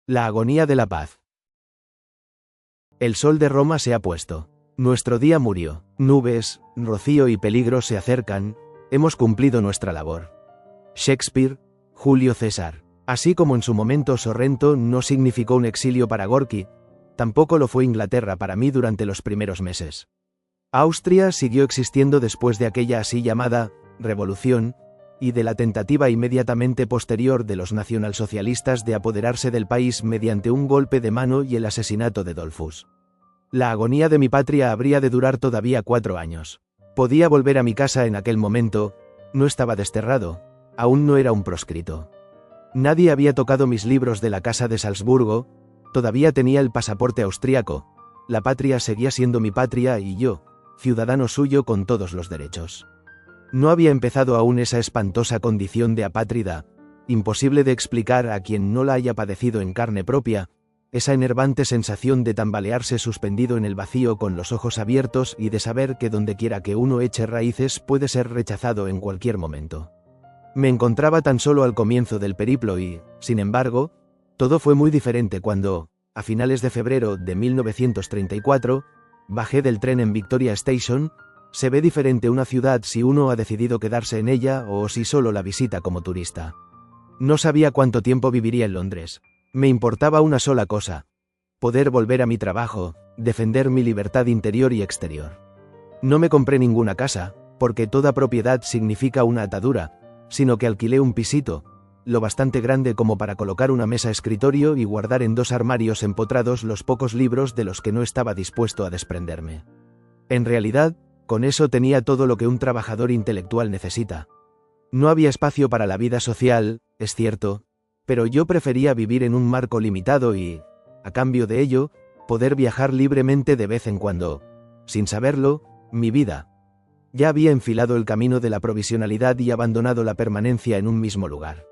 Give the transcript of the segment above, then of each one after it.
La agonía de la paz. El sol de Roma se ha puesto. Nuestro día murió. Nubes, rocío y peligro se acercan. Hemos cumplido nuestra labor. Shakespeare, Julio César. Así como en su momento Sorrento no significó un exilio para Gorki, tampoco lo fue Inglaterra para mí durante los primeros meses. Austria siguió existiendo después de aquella así llamada revolución, y de la tentativa inmediatamente posterior de los nacionalsocialistas de apoderarse del país mediante un golpe de mano y el asesinato de Dollfuss. La agonía de mi patria habría de durar todavía 4 años. Podía volver a mi casa en aquel momento, no estaba desterrado, aún no era un proscrito. Nadie había tocado mis libros de la Casa de Salzburgo, todavía tenía el pasaporte austriaco, la patria seguía siendo mi patria y yo, ciudadano suyo con todos los derechos. No había empezado aún esa espantosa condición de apátrida, imposible de explicar a quien no la haya padecido en carne propia, esa enervante sensación de tambalearse suspendido en el vacío con los ojos abiertos y de saber que dondequiera que uno eche raíces puede ser rechazado en cualquier momento. Me encontraba tan solo al comienzo del periplo y, sin embargo, todo fue muy diferente cuando, a finales de febrero de 1934, bajé del tren en Victoria Station. Se ve diferente una ciudad si uno ha decidido quedarse en ella o si solo la visita como turista. No sabía cuánto tiempo viviría en Londres. Me importaba una sola cosa: poder volver a mi trabajo, defender mi libertad interior y exterior. No me compré ninguna casa, porque toda propiedad significa una atadura, sino que alquilé un pisito, lo bastante grande como para colocar una mesa escritorio y guardar en 2 armarios empotrados los pocos libros de los que no estaba dispuesto a desprenderme. En realidad, con eso tenía todo lo que un trabajador intelectual necesita. No había espacio para la vida social, es cierto, pero yo prefería vivir en un marco limitado y, a cambio de ello, poder viajar libremente de vez en cuando. Sin saberlo, mi vida ya había enfilado el camino de la provisionalidad y abandonado la permanencia en un mismo lugar.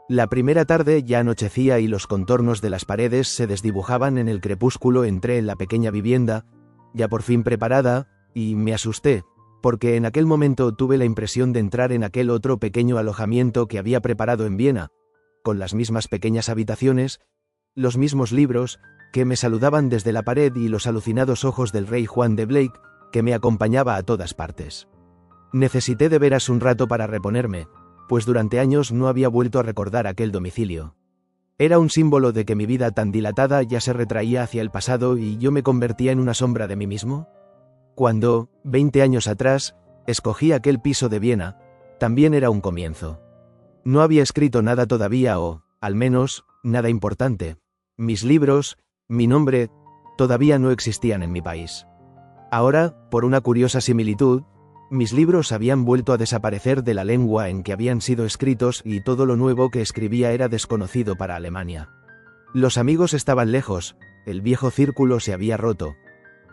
La primera tarde ya anochecía y los contornos de las paredes se desdibujaban en el crepúsculo. Entré en la pequeña vivienda, ya por fin preparada, y me asusté, porque en aquel momento tuve la impresión de entrar en aquel otro pequeño alojamiento que había preparado en Viena, con las mismas pequeñas habitaciones, los mismos libros, que me saludaban desde la pared y los alucinados ojos del rey Juan de Blake, que me acompañaba a todas partes. Necesité de veras un rato para reponerme, pues durante años no había vuelto a recordar aquel domicilio. Era un símbolo de que mi vida tan dilatada ya se retraía hacia el pasado y yo me convertía en una sombra de mí mismo. Cuando, 20 años atrás, escogí aquel piso de Viena, también era un comienzo. No había escrito nada todavía o, al menos, nada importante. Mis libros, mi nombre, todavía no existían en mi país. Ahora, por una curiosa similitud, mis libros habían vuelto a desaparecer de la lengua en que habían sido escritos y todo lo nuevo que escribía era desconocido para Alemania. Los amigos estaban lejos, el viejo círculo se había roto.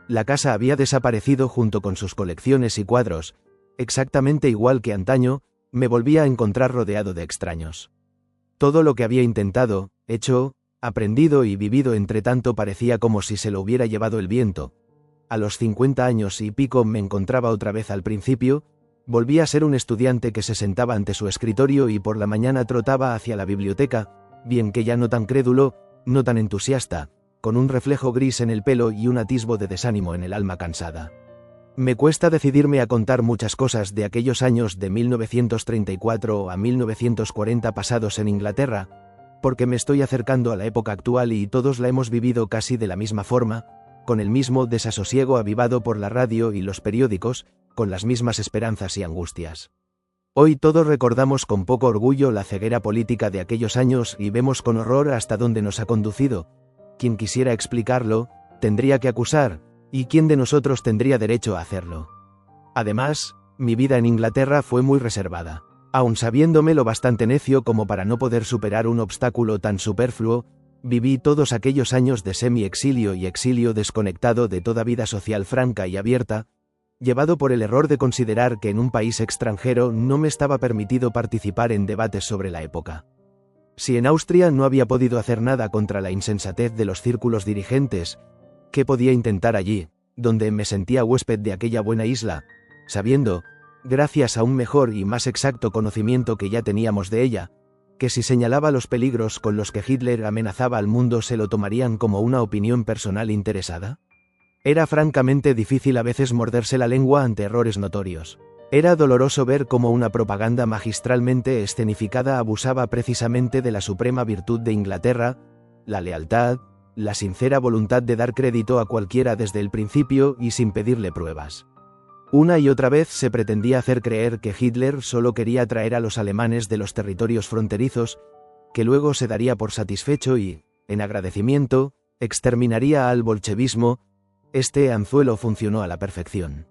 La casa había desaparecido junto con sus colecciones y cuadros, exactamente igual que antaño, me volvía a encontrar rodeado de extraños. Todo lo que había intentado, hecho, aprendido y vivido entre tanto parecía como si se lo hubiera llevado el viento. A los 50 años y pico me encontraba otra vez al principio, volví a ser un estudiante que se sentaba ante su escritorio y por la mañana trotaba hacia la biblioteca, bien que ya no tan crédulo, no tan entusiasta, con un reflejo gris en el pelo y un atisbo de desánimo en el alma cansada. Me cuesta decidirme a contar muchas cosas de aquellos años de 1934 a 1940 pasados en Inglaterra, porque me estoy acercando a la época actual y todos la hemos vivido casi de la misma forma, con el mismo desasosiego avivado por la radio y los periódicos, con las mismas esperanzas y angustias. Hoy todos recordamos con poco orgullo la ceguera política de aquellos años y vemos con horror hasta dónde nos ha conducido. Quien quisiera explicarlo, tendría que acusar, y quién de nosotros tendría derecho a hacerlo. Además, mi vida en Inglaterra fue muy reservada. Aun sabiéndome lo bastante necio como para no poder superar un obstáculo tan superfluo, viví todos aquellos años de semi-exilio y exilio desconectado de toda vida social franca y abierta, llevado por el error de considerar que en un país extranjero no me estaba permitido participar en debates sobre la época. Si en Austria no había podido hacer nada contra la insensatez de los círculos dirigentes, ¿qué podía intentar allí, donde me sentía huésped de aquella buena isla, sabiendo, gracias a un mejor y más exacto conocimiento que ya teníamos de ella, que si señalaba los peligros con los que Hitler amenazaba al mundo se lo tomarían como una opinión personal interesada? Era francamente difícil a veces morderse la lengua ante errores notorios. Era doloroso ver cómo una propaganda magistralmente escenificada abusaba precisamente de la suprema virtud de Inglaterra, la lealtad, la sincera voluntad de dar crédito a cualquiera desde el principio y sin pedirle pruebas. Una y otra vez se pretendía hacer creer que Hitler solo quería atraer a los alemanes de los territorios fronterizos, que luego se daría por satisfecho y, en agradecimiento, exterminaría al bolchevismo. Este anzuelo funcionó a la perfección.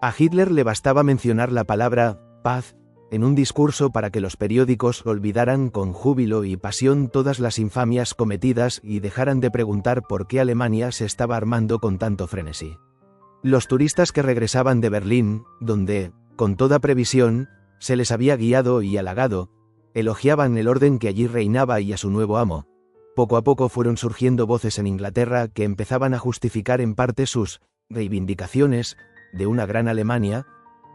A Hitler le bastaba mencionar la palabra paz en un discurso para que los periódicos olvidaran con júbilo y pasión todas las infamias cometidas y dejaran de preguntar por qué Alemania se estaba armando con tanto frenesí. Los turistas que regresaban de Berlín, donde, con toda previsión, se les había guiado y halagado, elogiaban el orden que allí reinaba y a su nuevo amo. Poco a poco fueron surgiendo voces en Inglaterra que empezaban a justificar en parte sus reivindicaciones de una gran Alemania.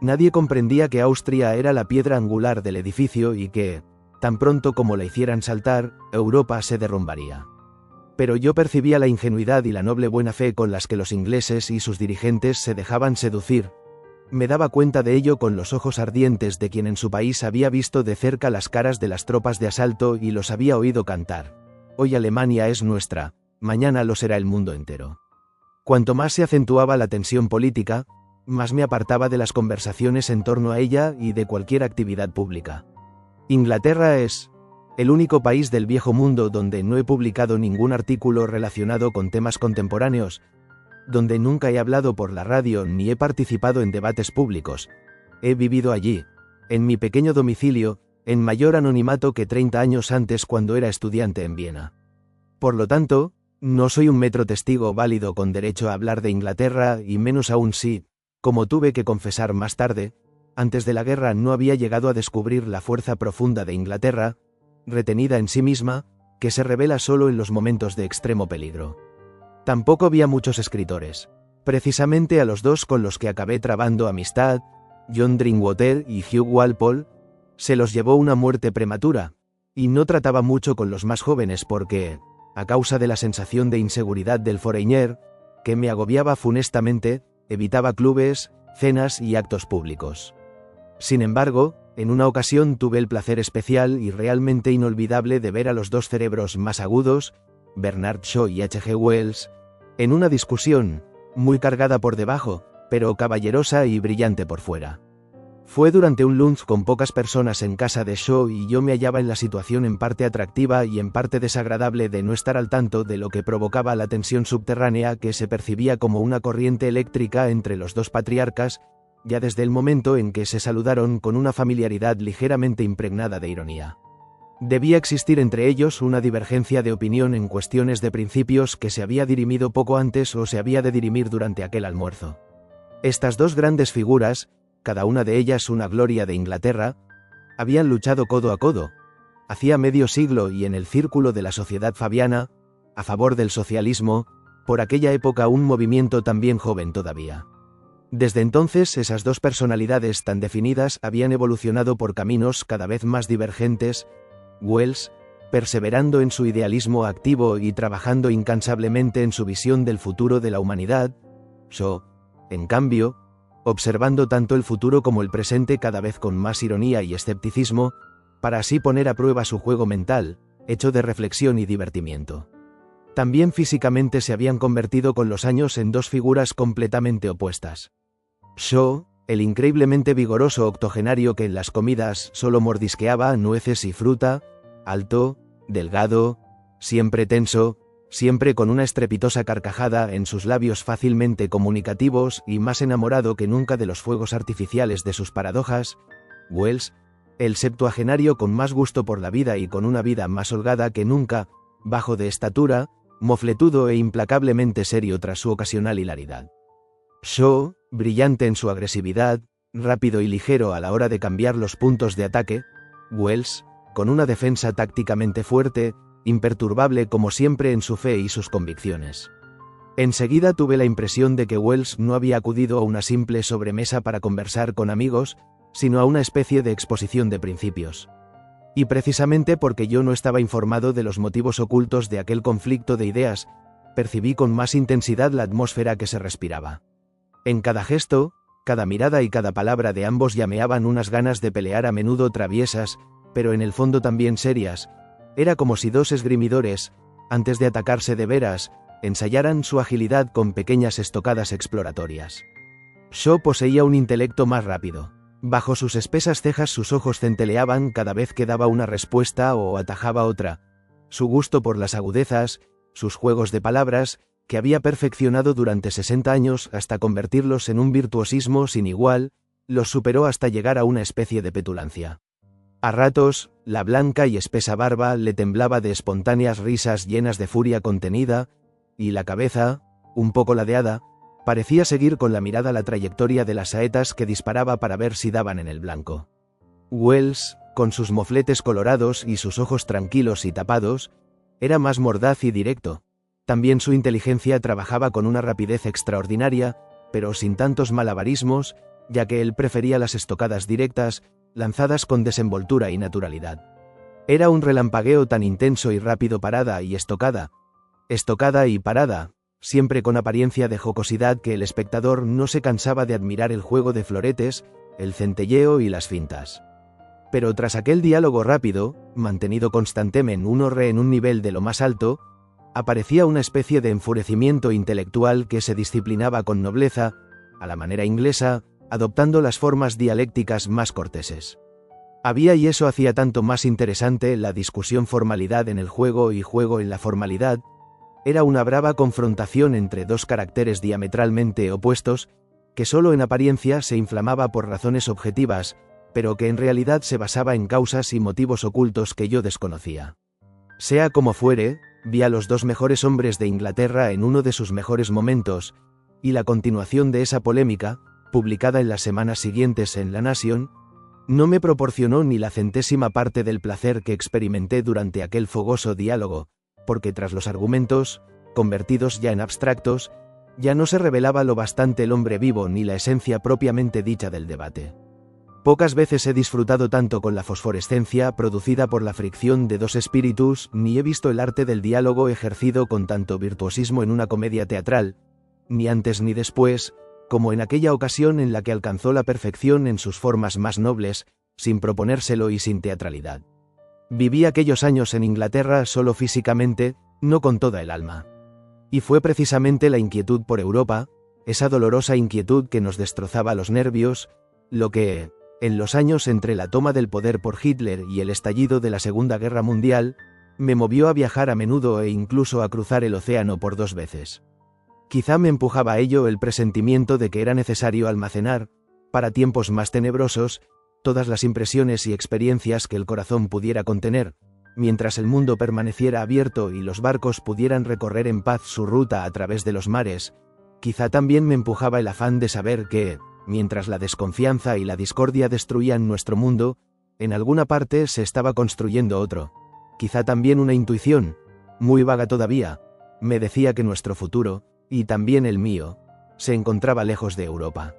Nadie comprendía que Austria era la piedra angular del edificio y que, tan pronto como la hicieran saltar, Europa se derrumbaría. Pero yo percibía la ingenuidad y la noble buena fe con las que los ingleses y sus dirigentes se dejaban seducir. Me daba cuenta de ello con los ojos ardientes de quien en su país había visto de cerca las caras de las tropas de asalto y los había oído cantar: «Hoy Alemania es nuestra, mañana lo será el mundo entero». Cuanto más se acentuaba la tensión política, más me apartaba de las conversaciones en torno a ella y de cualquier actividad pública. Inglaterra es el único país del viejo mundo donde no he publicado ningún artículo relacionado con temas contemporáneos, donde nunca he hablado por la radio ni he participado en debates públicos. He vivido allí, en mi pequeño domicilio, en mayor anonimato que 30 años antes cuando era estudiante en Viena. Por lo tanto, no soy un metro testigo válido con derecho a hablar de Inglaterra y menos aún si, como tuve que confesar más tarde, antes de la guerra no había llegado a descubrir la fuerza profunda de Inglaterra, retenida en sí misma, que se revela solo en los momentos de extremo peligro. Tampoco había muchos escritores. Precisamente a los dos con los que acabé trabando amistad, John Drinkwater y Hugh Walpole, se los llevó una muerte prematura, y no trataba mucho con los más jóvenes porque, a causa de la sensación de inseguridad del foreigner, que me agobiaba funestamente, evitaba clubes, cenas y actos públicos. Sin embargo, en una ocasión tuve el placer especial y realmente inolvidable de ver a los dos cerebros más agudos, Bernard Shaw y H. G. Wells, en una discusión, muy cargada por debajo, pero caballerosa y brillante por fuera. Fue durante un lunch con pocas personas en casa de Shaw y yo me hallaba en la situación en parte atractiva y en parte desagradable de no estar al tanto de lo que provocaba la tensión subterránea que se percibía como una corriente eléctrica entre los dos patriarcas, ya desde el momento en que se saludaron con una familiaridad ligeramente impregnada de ironía. Debía existir entre ellos una divergencia de opinión en cuestiones de principios que se había dirimido poco antes o se había de dirimir durante aquel almuerzo. Estas dos grandes figuras, cada una de ellas una gloria de Inglaterra, habían luchado codo a codo, hacía medio siglo y en el círculo de la sociedad fabiana, a favor del socialismo, por aquella época un movimiento también joven todavía. Desde entonces esas dos personalidades tan definidas habían evolucionado por caminos cada vez más divergentes. Wells, perseverando en su idealismo activo y trabajando incansablemente en su visión del futuro de la humanidad; Shaw, en cambio, observando tanto el futuro como el presente cada vez con más ironía y escepticismo, para así poner a prueba su juego mental, hecho de reflexión y divertimiento. También físicamente se habían convertido con los años en dos figuras completamente opuestas. Shaw, el increíblemente vigoroso octogenario que en las comidas solo mordisqueaba nueces y fruta, alto, delgado, siempre tenso, siempre con una estrepitosa carcajada en sus labios fácilmente comunicativos y más enamorado que nunca de los fuegos artificiales de sus paradojas; Wells, el septuagenario con más gusto por la vida y con una vida más holgada que nunca, bajo de estatura, mofletudo e implacablemente serio tras su ocasional hilaridad. Shaw, brillante en su agresividad, rápido y ligero a la hora de cambiar los puntos de ataque; Wells, con una defensa tácticamente fuerte, imperturbable como siempre en su fe y sus convicciones. Enseguida tuve la impresión de que Wells no había acudido a una simple sobremesa para conversar con amigos, sino a una especie de exposición de principios. Y precisamente porque yo no estaba informado de los motivos ocultos de aquel conflicto de ideas, percibí con más intensidad la atmósfera que se respiraba. En cada gesto, cada mirada y cada palabra de ambos llameaban unas ganas de pelear a menudo traviesas, pero en el fondo también serias. Era como si dos esgrimidores, antes de atacarse de veras, ensayaran su agilidad con pequeñas estocadas exploratorias. Shaw poseía un intelecto más rápido. Bajo sus espesas cejas sus ojos centelleaban cada vez que daba una respuesta o atajaba otra. Su gusto por las agudezas, sus juegos de palabras, que había perfeccionado durante 60 años hasta convertirlos en un virtuosismo sin igual, los superó hasta llegar a una especie de petulancia. A ratos, la blanca y espesa barba le temblaba de espontáneas risas llenas de furia contenida, y la cabeza, un poco ladeada, parecía seguir con la mirada la trayectoria de las saetas que disparaba para ver si daban en el blanco. Wells, con sus mofletes colorados y sus ojos tranquilos y tapados, era más mordaz y directo. También su inteligencia trabajaba con una rapidez extraordinaria, pero sin tantos malabarismos, ya que él prefería las estocadas directas, lanzadas con desenvoltura y naturalidad. Era un relampagueo tan intenso y rápido, parada y estocada y parada, siempre con apariencia de jocosidad, que el espectador no se cansaba de admirar el juego de floretes, el centelleo y las fintas. Pero tras aquel diálogo rápido, mantenido constantemente en un nivel de lo más alto, aparecía una especie de enfurecimiento intelectual que se disciplinaba con nobleza, a la manera inglesa, adoptando las formas dialécticas más corteses. Había, y eso hacía tanto más interesante la discusión, formalidad en el juego y juego en la formalidad. Era una brava confrontación entre dos caracteres diametralmente opuestos, que solo en apariencia se inflamaba por razones objetivas, pero que en realidad se basaba en causas y motivos ocultos que yo desconocía. Sea como fuere, vi a los dos mejores hombres de Inglaterra en uno de sus mejores momentos, y la continuación de esa polémica, publicada en las semanas siguientes en La Nation, no me proporcionó ni la centésima parte del placer que experimenté durante aquel fogoso diálogo, porque tras los argumentos, convertidos ya en abstractos, ya no se revelaba lo bastante el hombre vivo ni la esencia propiamente dicha del debate. Pocas veces he disfrutado tanto con la fosforescencia producida por la fricción de dos espíritus, ni he visto el arte del diálogo ejercido con tanto virtuosismo en una comedia teatral, ni antes ni después, como en aquella ocasión en la que alcanzó la perfección en sus formas más nobles, sin proponérselo y sin teatralidad. Viví aquellos años en Inglaterra solo físicamente, no con toda el alma. Y fue precisamente la inquietud por Europa, esa dolorosa inquietud que nos destrozaba los nervios, lo que, en los años entre la toma del poder por Hitler y el estallido de la Segunda Guerra Mundial, me movió a viajar a menudo e incluso a cruzar el océano por 2 veces. Quizá me empujaba a ello el presentimiento de que era necesario almacenar, para tiempos más tenebrosos, todas las impresiones y experiencias que el corazón pudiera contener, mientras el mundo permaneciera abierto y los barcos pudieran recorrer en paz su ruta a través de los mares. Quizá también me empujaba el afán de saber que, mientras la desconfianza y la discordia destruían nuestro mundo, en alguna parte se estaba construyendo otro. Quizá también una intuición, muy vaga todavía, me decía que nuestro futuro, y también el mío, se encontraba lejos de Europa.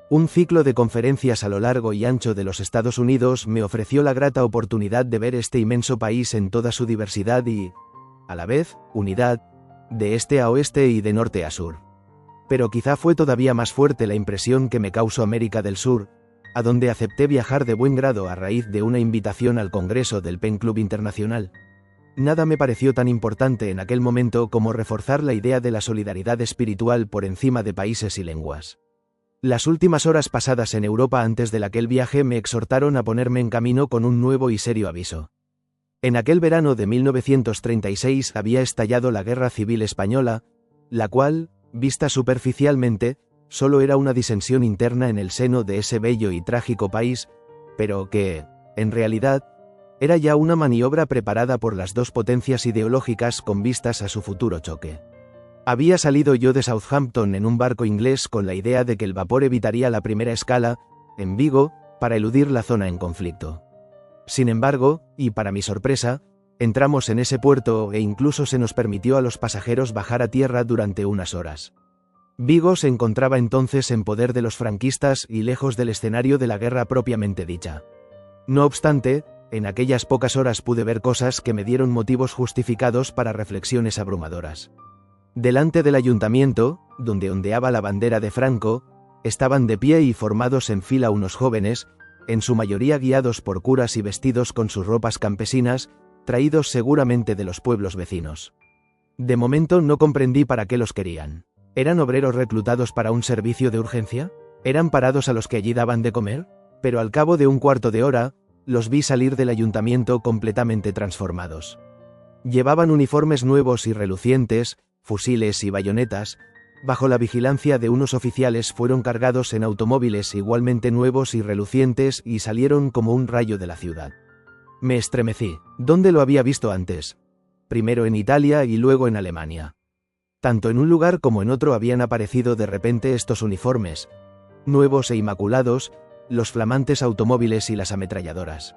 Un ciclo de conferencias a lo largo y ancho de los Estados Unidos me ofreció la grata oportunidad de ver este inmenso país en toda su diversidad y, a la vez, unidad, de este a oeste y de norte a sur. Pero quizá fue todavía más fuerte la impresión que me causó América del Sur, a donde acepté viajar de buen grado a raíz de una invitación al Congreso del Pen Club Internacional. Nada me pareció tan importante en aquel momento como reforzar la idea de la solidaridad espiritual por encima de países y lenguas. Las últimas horas pasadas en Europa antes de aquel viaje me exhortaron a ponerme en camino con un nuevo y serio aviso. En aquel verano de 1936 había estallado la Guerra Civil Española, la cual, vista superficialmente, solo era una disensión interna en el seno de ese bello y trágico país, pero que, en realidad, era ya una maniobra preparada por las dos potencias ideológicas con vistas a su futuro choque. Había salido yo de Southampton en un barco inglés con la idea de que el vapor evitaría la primera escala, en Vigo, para eludir la zona en conflicto. Sin embargo, y para mi sorpresa, entramos en ese puerto e incluso se nos permitió a los pasajeros bajar a tierra durante unas horas. Vigo se encontraba entonces en poder de los franquistas y lejos del escenario de la guerra propiamente dicha. No obstante, En aquellas pocas horas pude ver cosas que me dieron motivos justificados para reflexiones abrumadoras. Delante del ayuntamiento, donde ondeaba la bandera de Franco, estaban de pie y formados en fila unos jóvenes, en su mayoría guiados por curas y vestidos con sus ropas campesinas, traídos seguramente de los pueblos vecinos. De momento no comprendí para qué los querían. ¿Eran obreros reclutados para un servicio de urgencia? ¿Eran parados a los que allí daban de comer? Pero al cabo de un cuarto de hora, los vi salir del ayuntamiento completamente transformados. Llevaban uniformes nuevos y relucientes, fusiles y bayonetas. Bajo la vigilancia de unos oficiales fueron cargados en automóviles igualmente nuevos y relucientes y salieron como un rayo de la ciudad. Me estremecí. ¿Dónde lo había visto antes? Primero en Italia y luego en Alemania. Tanto en un lugar como en otro habían aparecido de repente estos uniformes, nuevos e inmaculados, los flamantes automóviles y las ametralladoras.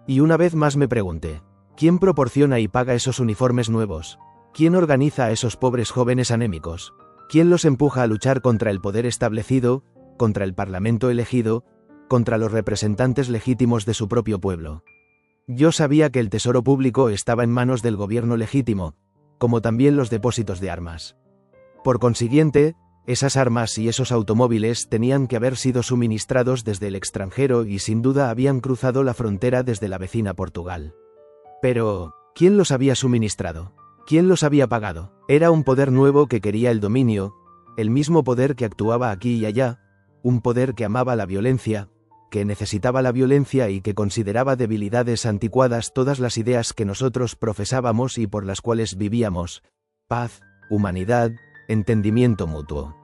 Y una vez más me pregunté, ¿quién proporciona y paga esos uniformes nuevos? ¿Quién organiza a esos pobres jóvenes anémicos? ¿Quién los empuja a luchar contra el poder establecido, contra el parlamento elegido, contra los representantes legítimos de su propio pueblo? Yo sabía que el tesoro público estaba en manos del gobierno legítimo, como también los depósitos de armas. Por consiguiente, esas armas y esos automóviles tenían que haber sido suministrados desde el extranjero y sin duda habían cruzado la frontera desde la vecina Portugal. Pero, ¿quién los había suministrado? ¿Quién los había pagado? Era un poder nuevo que quería el dominio, el mismo poder que actuaba aquí y allá, un poder que amaba la violencia, que necesitaba la violencia y que consideraba debilidades anticuadas todas las ideas que nosotros profesábamos y por las cuales vivíamos: paz, humanidad, entendimiento mutuo.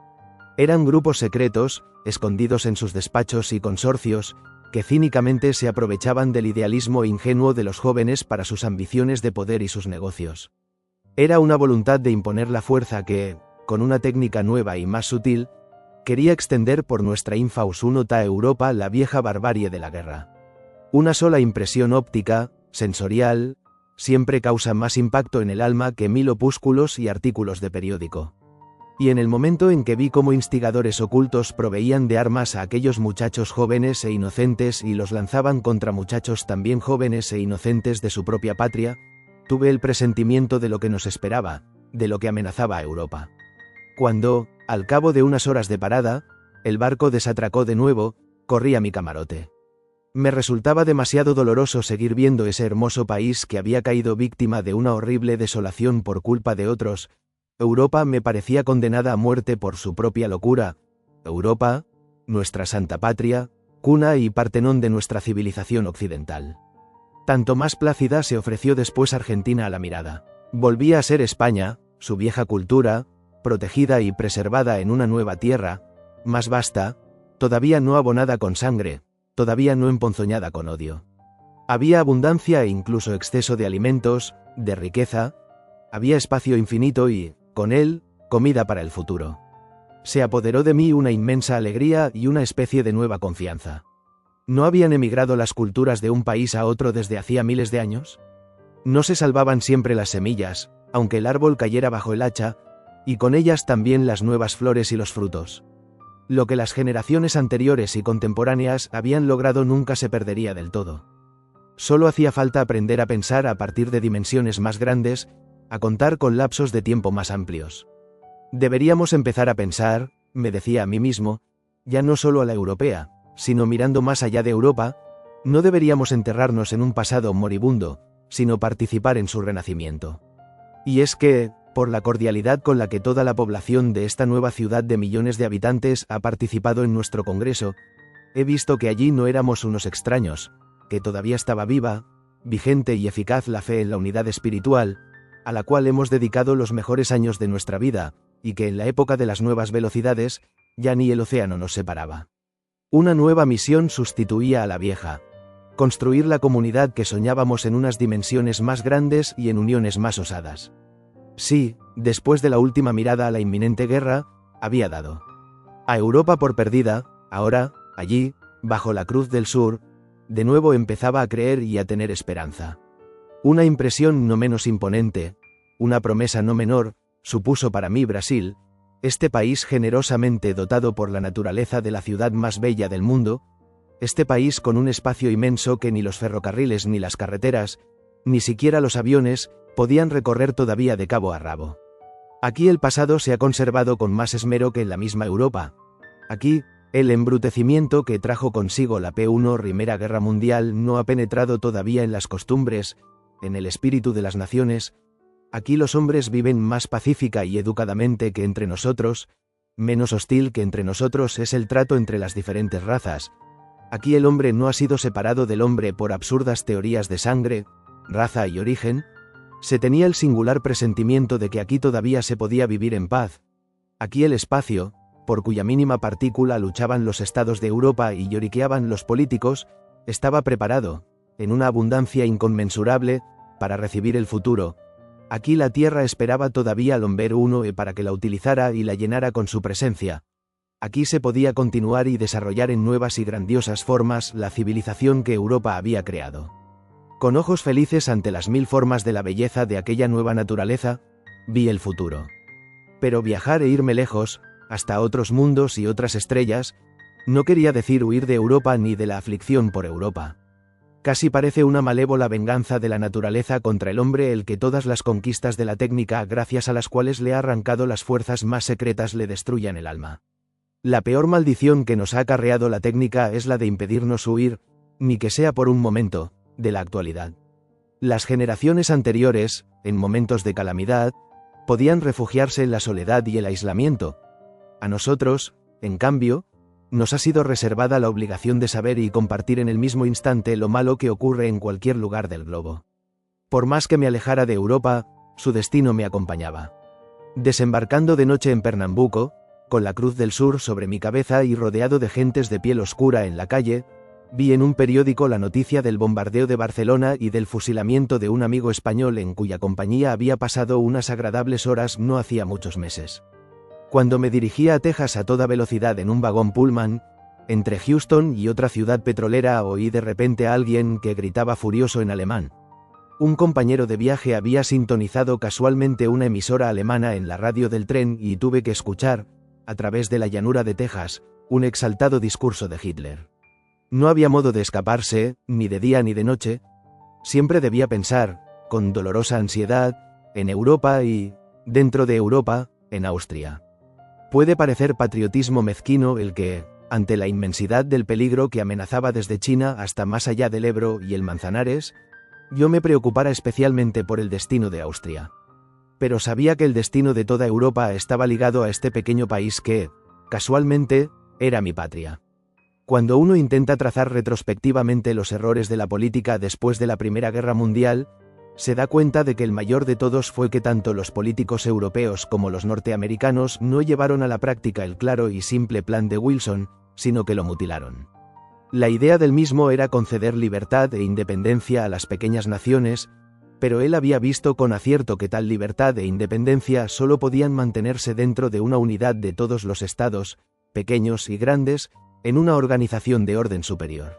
Eran grupos secretos, escondidos en sus despachos y consorcios, que cínicamente se aprovechaban del idealismo ingenuo de los jóvenes para sus ambiciones de poder y sus negocios. Era una voluntad de imponer la fuerza que, con una técnica nueva y más sutil, quería extender por nuestra infaus unota Europa la vieja barbarie de la guerra. Una sola impresión óptica, sensorial, siempre causa más impacto en el alma que 1000 opúsculos y artículos de periódico. Y en el momento en que vi cómo instigadores ocultos proveían de armas a aquellos muchachos jóvenes e inocentes y los lanzaban contra muchachos también jóvenes e inocentes de su propia patria, tuve el presentimiento de lo que nos esperaba, de lo que amenazaba a Europa. Cuando, al cabo de unas horas de parada, el barco desatracó de nuevo, corrí a mi camarote. Me resultaba demasiado doloroso seguir viendo ese hermoso país que había caído víctima de una horrible desolación por culpa de otros. Europa me parecía condenada a muerte por su propia locura. Europa, nuestra santa patria, cuna y partenón de nuestra civilización occidental. Tanto más plácida se ofreció después Argentina a la mirada. Volvía a ser España, su vieja cultura, protegida y preservada en una nueva tierra, más vasta, todavía no abonada con sangre, todavía no emponzoñada con odio. Había abundancia e incluso exceso de alimentos, de riqueza, había espacio infinito y, con él, comida para el futuro. Se apoderó de mí una inmensa alegría y una especie de nueva confianza. ¿No habían emigrado las culturas de un país a otro desde hacía miles de años? ¿No se salvaban siempre las semillas, aunque el árbol cayera bajo el hacha, y con ellas también las nuevas flores y los frutos? Lo que las generaciones anteriores y contemporáneas habían logrado nunca se perdería del todo. Solo hacía falta aprender a pensar a partir de dimensiones más grandes, a contar con lapsos de tiempo más amplios. Deberíamos empezar a pensar, me decía a mí mismo, ya no solo a la europea, sino mirando más allá de Europa. No deberíamos enterrarnos en un pasado moribundo, sino participar en su renacimiento. Y es que, por la cordialidad con la que toda la población de esta nueva ciudad de millones de habitantes ha participado en nuestro congreso, he visto que allí no éramos unos extraños, que todavía estaba viva, vigente y eficaz la fe en la unidad espiritual, a la cual hemos dedicado los mejores años de nuestra vida, y que en la época de las nuevas velocidades, ya ni el océano nos separaba. Una nueva misión sustituía a la vieja: construir la comunidad que soñábamos en unas dimensiones más grandes y en uniones más osadas. Sí, después de la última mirada a la inminente guerra, había dado a Europa por perdida. Ahora, allí, bajo la Cruz del Sur, de nuevo empezaba a creer y a tener esperanza. Una impresión no menos imponente, una promesa no menor, supuso para mí Brasil, este país generosamente dotado por la naturaleza de la ciudad más bella del mundo, Este país con un espacio inmenso que ni los ferrocarriles ni las carreteras, ni siquiera los aviones, podían recorrer todavía de cabo a rabo. Aquí el pasado se ha conservado con más esmero que en la misma Europa. Aquí, el embrutecimiento que trajo consigo la Primera Guerra Mundial no ha penetrado todavía en las costumbres, en el espíritu de las naciones. Aquí los hombres viven más pacífica y educadamente que entre nosotros, menos hostil que entre nosotros es el trato entre las diferentes razas. Aquí el hombre no ha sido separado del hombre por absurdas teorías de sangre, raza y origen. Se tenía el singular presentimiento de que aquí todavía se podía vivir en paz. Aquí el espacio, por cuya mínima partícula luchaban los estados de Europa y lloriqueaban los políticos, estaba preparado, en una abundancia inconmensurable, para recibir el futuro. Aquí la tierra esperaba todavía al hombre uno para que la utilizara y la llenara con su presencia. Aquí se podía continuar y desarrollar en nuevas y grandiosas formas la civilización que Europa había creado. Con ojos felices ante las mil formas de la belleza de aquella nueva naturaleza, vi el futuro. Pero viajar e irme lejos, hasta otros mundos y otras estrellas, no quería decir huir de Europa ni de la aflicción por Europa. Casi parece una malévola venganza de la naturaleza contra el hombre el que todas las conquistas de la técnica gracias a las cuales le ha arrancado las fuerzas más secretas le destruyan el alma. La peor maldición que nos ha acarreado la técnica es la de impedirnos huir, ni que sea por un momento, de la actualidad. Las generaciones anteriores, en momentos de calamidad, podían refugiarse en la soledad y el aislamiento. A nosotros, en cambio, nos ha sido reservada la obligación de saber y compartir en el mismo instante lo malo que ocurre en cualquier lugar del globo. Por más que me alejara de Europa, su destino me acompañaba. Desembarcando de noche en Pernambuco, con la Cruz del Sur sobre mi cabeza y rodeado de gentes de piel oscura en la calle, vi en un periódico la noticia del bombardeo de Barcelona y del fusilamiento de un amigo español en cuya compañía había pasado unas agradables horas no hacía muchos meses. Cuando me dirigía a Texas a toda velocidad en un vagón Pullman, entre Houston y otra ciudad petrolera, oí de repente a alguien que gritaba furioso en alemán. Un compañero de viaje había sintonizado casualmente una emisora alemana en la radio del tren y tuve que escuchar, a través de la llanura de Texas, un exaltado discurso de Hitler. No había modo de escaparse, ni de día ni de noche. Siempre debía pensar, con dolorosa ansiedad, en Europa y, dentro de Europa, en Austria. Puede parecer patriotismo mezquino el que, ante la inmensidad del peligro que amenazaba desde China hasta más allá del Ebro y el Manzanares, yo me preocupara especialmente por el destino de Austria. Pero sabía que el destino de toda Europa estaba ligado a este pequeño país que, casualmente, era mi patria. Cuando uno intenta trazar retrospectivamente los errores de la política después de la Primera Guerra Mundial, se da cuenta de que el mayor de todos fue que tanto los políticos europeos como los norteamericanos no llevaron a la práctica el claro y simple plan de Wilson, sino que lo mutilaron. La idea del mismo era conceder libertad e independencia a las pequeñas naciones, pero él había visto con acierto que tal libertad e independencia solo podían mantenerse dentro de una unidad de todos los estados, pequeños y grandes, en una organización de orden superior.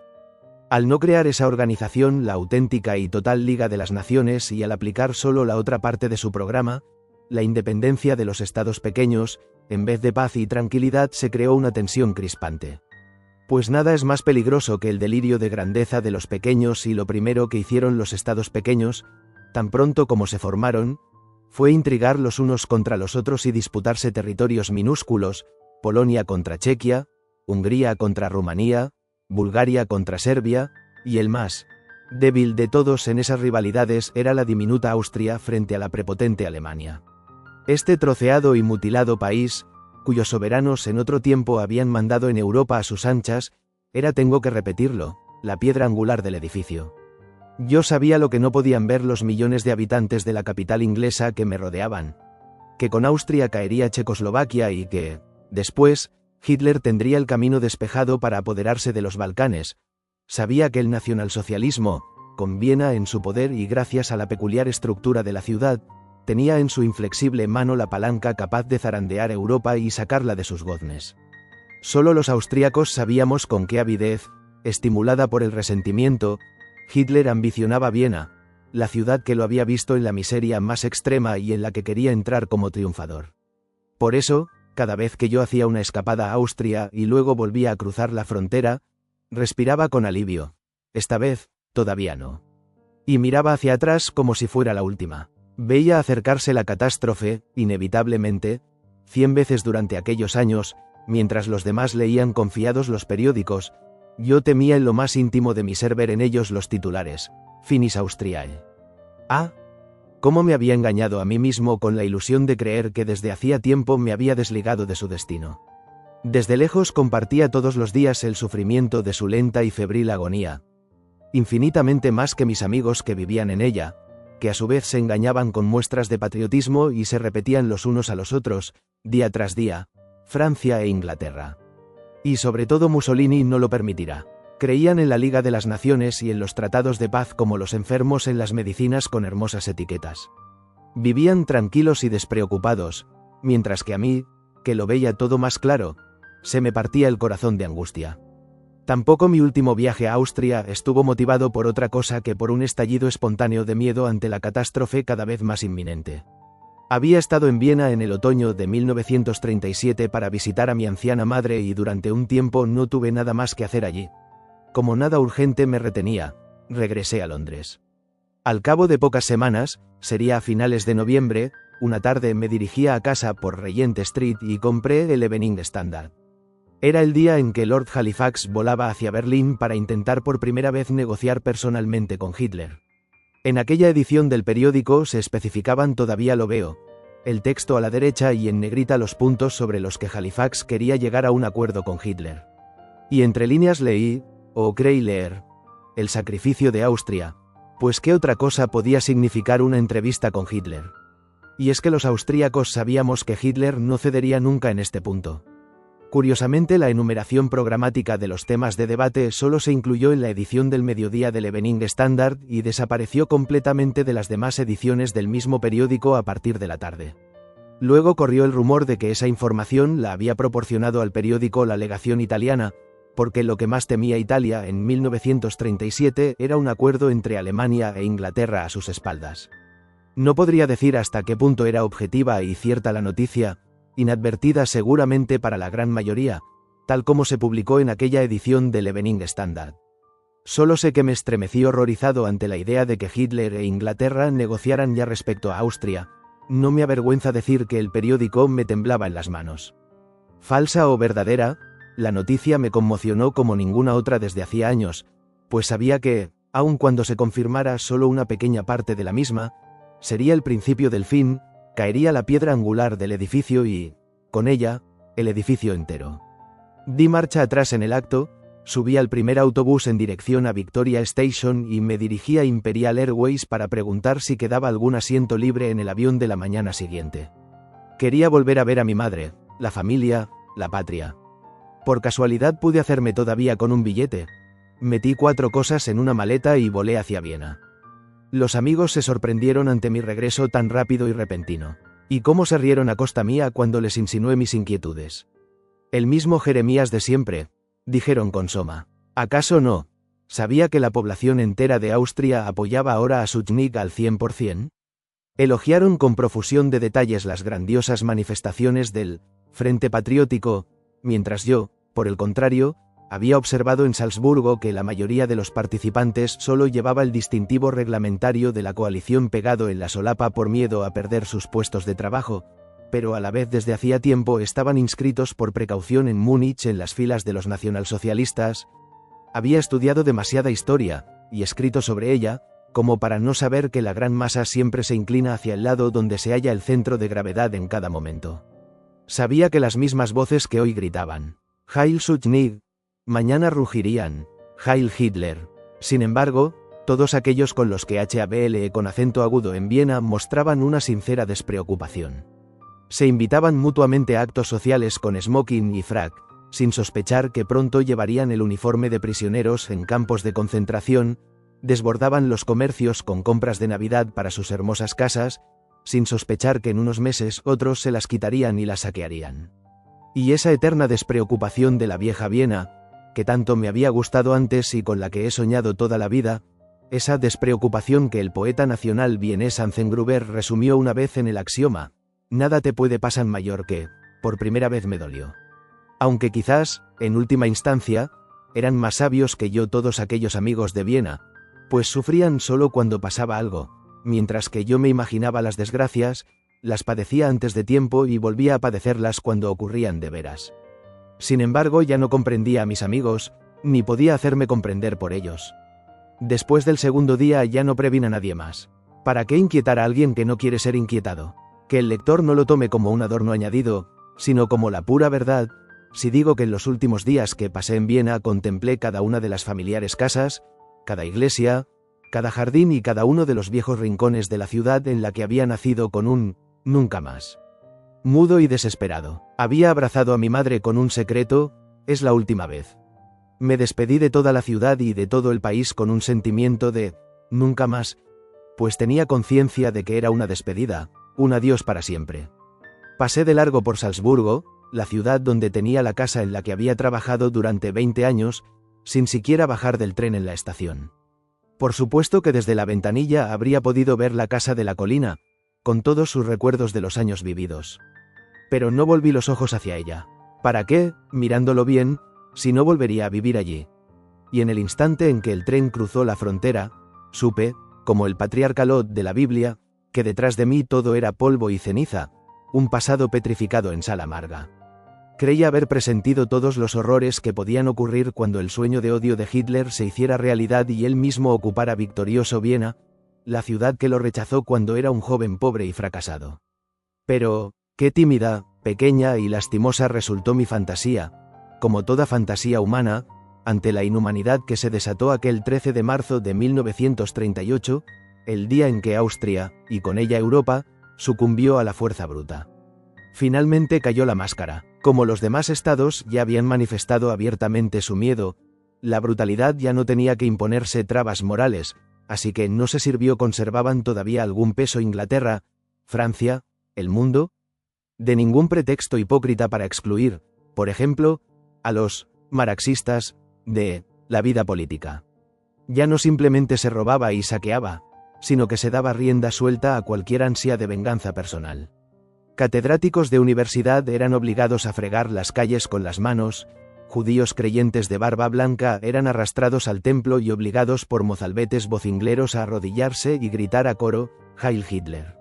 Al no crear esa organización, la auténtica y total Liga de las Naciones, y al aplicar solo la otra parte de su programa, la independencia de los estados pequeños, en vez de paz y tranquilidad se creó una tensión crispante. Pues nada es más peligroso que el delirio de grandeza de los pequeños, y lo primero que hicieron los estados pequeños, tan pronto como se formaron, fue intrigar los unos contra los otros y disputarse territorios minúsculos, Polonia contra Chequia, Hungría contra Rumanía, Bulgaria contra Serbia, y el más débil de todos en esas rivalidades era la diminuta Austria frente a la prepotente Alemania. Este troceado y mutilado país, cuyos soberanos en otro tiempo habían mandado en Europa a sus anchas, era, tengo que repetirlo, la piedra angular del edificio. Yo sabía lo que no podían ver los millones de habitantes de la capital inglesa que me rodeaban, que con Austria caería Checoslovaquia y que, después, Hitler tendría el camino despejado para apoderarse de los Balcanes. Sabía que el nacionalsocialismo, con Viena en su poder y gracias a la peculiar estructura de la ciudad, tenía en su inflexible mano la palanca capaz de zarandear Europa y sacarla de sus goznes. Solo los austríacos sabíamos con qué avidez, estimulada por el resentimiento, Hitler ambicionaba Viena, la ciudad que lo había visto en la miseria más extrema y en la que quería entrar como triunfador. Por eso, cada vez que yo hacía una escapada a Austria y luego volvía a cruzar la frontera, Respiraba con alivio. Esta vez, todavía no. Y miraba hacia atrás como si fuera la última. Veía acercarse la catástrofe, inevitablemente, 100 veces durante aquellos años, mientras los demás leían confiados los periódicos. Yo temía en lo más íntimo de mi ser ver en ellos los titulares: Finis Austriae. Ah, cómo me había engañado a mí mismo con la ilusión de creer que desde hacía tiempo me había desligado de su destino. Desde lejos compartía todos los días el sufrimiento de su lenta y febril agonía. Infinitamente más que mis amigos que vivían en ella, que a su vez se engañaban con muestras de patriotismo y se repetían los unos a los otros, día tras día: Francia e Inglaterra. Y sobre todo Mussolini no lo permitirá. Creían en la Liga de las Naciones y en los tratados de paz como los enfermos en las medicinas con hermosas etiquetas. Vivían tranquilos y despreocupados, mientras que a mí, que lo veía todo más claro, se me partía el corazón de angustia. Tampoco mi último viaje a Austria estuvo motivado por otra cosa que por un estallido espontáneo de miedo ante la catástrofe cada vez más inminente. Había estado en Viena en el otoño de 1937 para visitar a mi anciana madre y durante un tiempo no tuve nada más que hacer allí. Como nada urgente me retenía, regresé a Londres. Al cabo de pocas semanas, sería a finales de noviembre, una tarde me dirigía a casa por Regent Street y compré el Evening Standard. Era el día en que Lord Halifax volaba hacia Berlín para intentar por primera vez negociar personalmente con Hitler. En aquella edición del periódico se especificaban, todavía lo veo, el texto a la derecha y en negrita los puntos sobre los que Halifax quería llegar a un acuerdo con Hitler. Y entre líneas leí, o creí leer, el sacrificio de Austria, pues qué otra cosa podía significar una entrevista con Hitler. Y es que los austríacos sabíamos que Hitler no cedería nunca en este punto. Curiosamente, la enumeración programática de los temas de debate solo se incluyó en la edición del mediodía del Evening Standard y desapareció completamente de las demás ediciones del mismo periódico a partir de la tarde. Luego corrió el rumor de que esa información la había proporcionado al periódico la legación italiana, porque lo que más temía Italia en 1937 era un acuerdo entre Alemania e Inglaterra a sus espaldas. No podría decir hasta qué punto era objetiva y cierta la noticia, inadvertida seguramente para la gran mayoría, tal como se publicó en aquella edición del Evening Standard. Solo sé que me estremecí horrorizado ante la idea de que Hitler e Inglaterra negociaran ya respecto a Austria. No me avergüenza decir que el periódico me temblaba en las manos. Falsa o verdadera, la noticia me conmocionó como ninguna otra desde hacía años, pues sabía que, aun cuando se confirmara solo una pequeña parte de la misma, sería el principio del fin. Caería la piedra angular del edificio y, con ella, el edificio entero. Di marcha atrás en el acto, subí al primer autobús en dirección a Victoria Station y me dirigí a Imperial Airways para preguntar si quedaba algún asiento libre en el avión de la mañana siguiente. Quería volver a ver a mi madre, la familia, la patria. Por casualidad pude hacerme todavía con un billete. Metí 4 cosas en una maleta y volé hacia Viena. Los amigos se sorprendieron ante mi regreso tan rápido y repentino. Y cómo se rieron a costa mía cuando les insinué mis inquietudes. El mismo Jeremías de siempre, dijeron con soma. ¿Acaso no? ¿Sabía que la población entera de Austria apoyaba ahora a Schuschnigg al 100%? Elogiaron con profusión de detalles las grandiosas manifestaciones del Frente Patriótico, mientras yo, por el contrario, había observado en Salzburgo que la mayoría de los participantes solo llevaba el distintivo reglamentario de la coalición pegado en la solapa por miedo a perder sus puestos de trabajo, pero a la vez desde hacía tiempo estaban inscritos por precaución en Múnich en las filas de los nacionalsocialistas. Había estudiado demasiada historia, y escrito sobre ella, como para no saber que la gran masa siempre se inclina hacia el lado donde se halla el centro de gravedad en cada momento. Sabía que las mismas voces que hoy gritaban «Heil Schuschnigg», mañana rugirían «Heil Hitler». Sin embargo, todos aquellos con los que habl con acento agudo en Viena mostraban una sincera despreocupación. Se invitaban mutuamente a actos sociales con smoking y frac, sin sospechar que pronto llevarían el uniforme de prisioneros en campos de concentración, desbordaban los comercios con compras de Navidad para sus hermosas casas, sin sospechar que en unos meses otros se las quitarían y las saquearían. Y esa eterna despreocupación de la vieja Viena, que tanto me había gustado antes y con la que he soñado toda la vida, esa despreocupación que el poeta nacional vienés Anzengruber resumió una vez en el axioma, «Nada te puede pasar mayor que», por primera vez me dolió. Aunque quizás, en última instancia, eran más sabios que yo todos aquellos amigos de Viena, pues sufrían solo cuando pasaba algo, mientras que yo me imaginaba las desgracias, las padecía antes de tiempo y volvía a padecerlas cuando ocurrían de veras. Sin embargo, ya no comprendía a mis amigos, ni podía hacerme comprender por ellos. Después del segundo día ya no previne a nadie más. ¿Para qué inquietar a alguien que no quiere ser inquietado? Que el lector no lo tome como un adorno añadido, sino como la pura verdad, si digo que en los últimos días que pasé en Viena contemplé cada una de las familiares casas, cada iglesia, cada jardín y cada uno de los viejos rincones de la ciudad en la que había nacido con un nunca más. Mudo y desesperado. Había abrazado a mi madre con un secreto, es la última vez. Me despedí de toda la ciudad y de todo el país con un sentimiento de nunca más, pues tenía conciencia de que era una despedida, un adiós para siempre. Pasé de largo por Salzburgo, la ciudad donde tenía la casa en la que había trabajado durante 20 años, sin siquiera bajar del tren en la estación. Por supuesto que desde la ventanilla habría podido ver la casa de la colina, con todos sus recuerdos de los años vividos. Pero no volví los ojos hacia ella. ¿Para qué, mirándolo bien, si no volvería a vivir allí? Y en el instante en que el tren cruzó la frontera, supe, como el patriarca Lot de la Biblia, que detrás de mí todo era polvo y ceniza, un pasado petrificado en sal amarga. Creía haber presentido todos los horrores que podían ocurrir cuando el sueño de odio de Hitler se hiciera realidad y él mismo ocupara victorioso Viena, la ciudad que lo rechazó cuando era un joven pobre y fracasado. Pero, qué tímida, pequeña y lastimosa resultó mi fantasía, como toda fantasía humana, ante la inhumanidad que se desató aquel 13 de marzo de 1938, el día en que Austria, y con ella Europa, sucumbió a la fuerza bruta. Finalmente cayó la máscara. Como los demás estados ya habían manifestado abiertamente su miedo, la brutalidad ya no tenía que imponerse trabas morales, así que no se sirvió conservaban todavía algún peso Inglaterra, Francia, el mundo, de ningún pretexto hipócrita para excluir, por ejemplo, a los marxistas de la vida política. Ya no simplemente se robaba y saqueaba, sino que se daba rienda suelta a cualquier ansia de venganza personal. Catedráticos de universidad eran obligados a fregar las calles con las manos, judíos creyentes de barba blanca eran arrastrados al templo y obligados por mozalbetes vocingleros a arrodillarse y gritar a coro, Heil Hitler.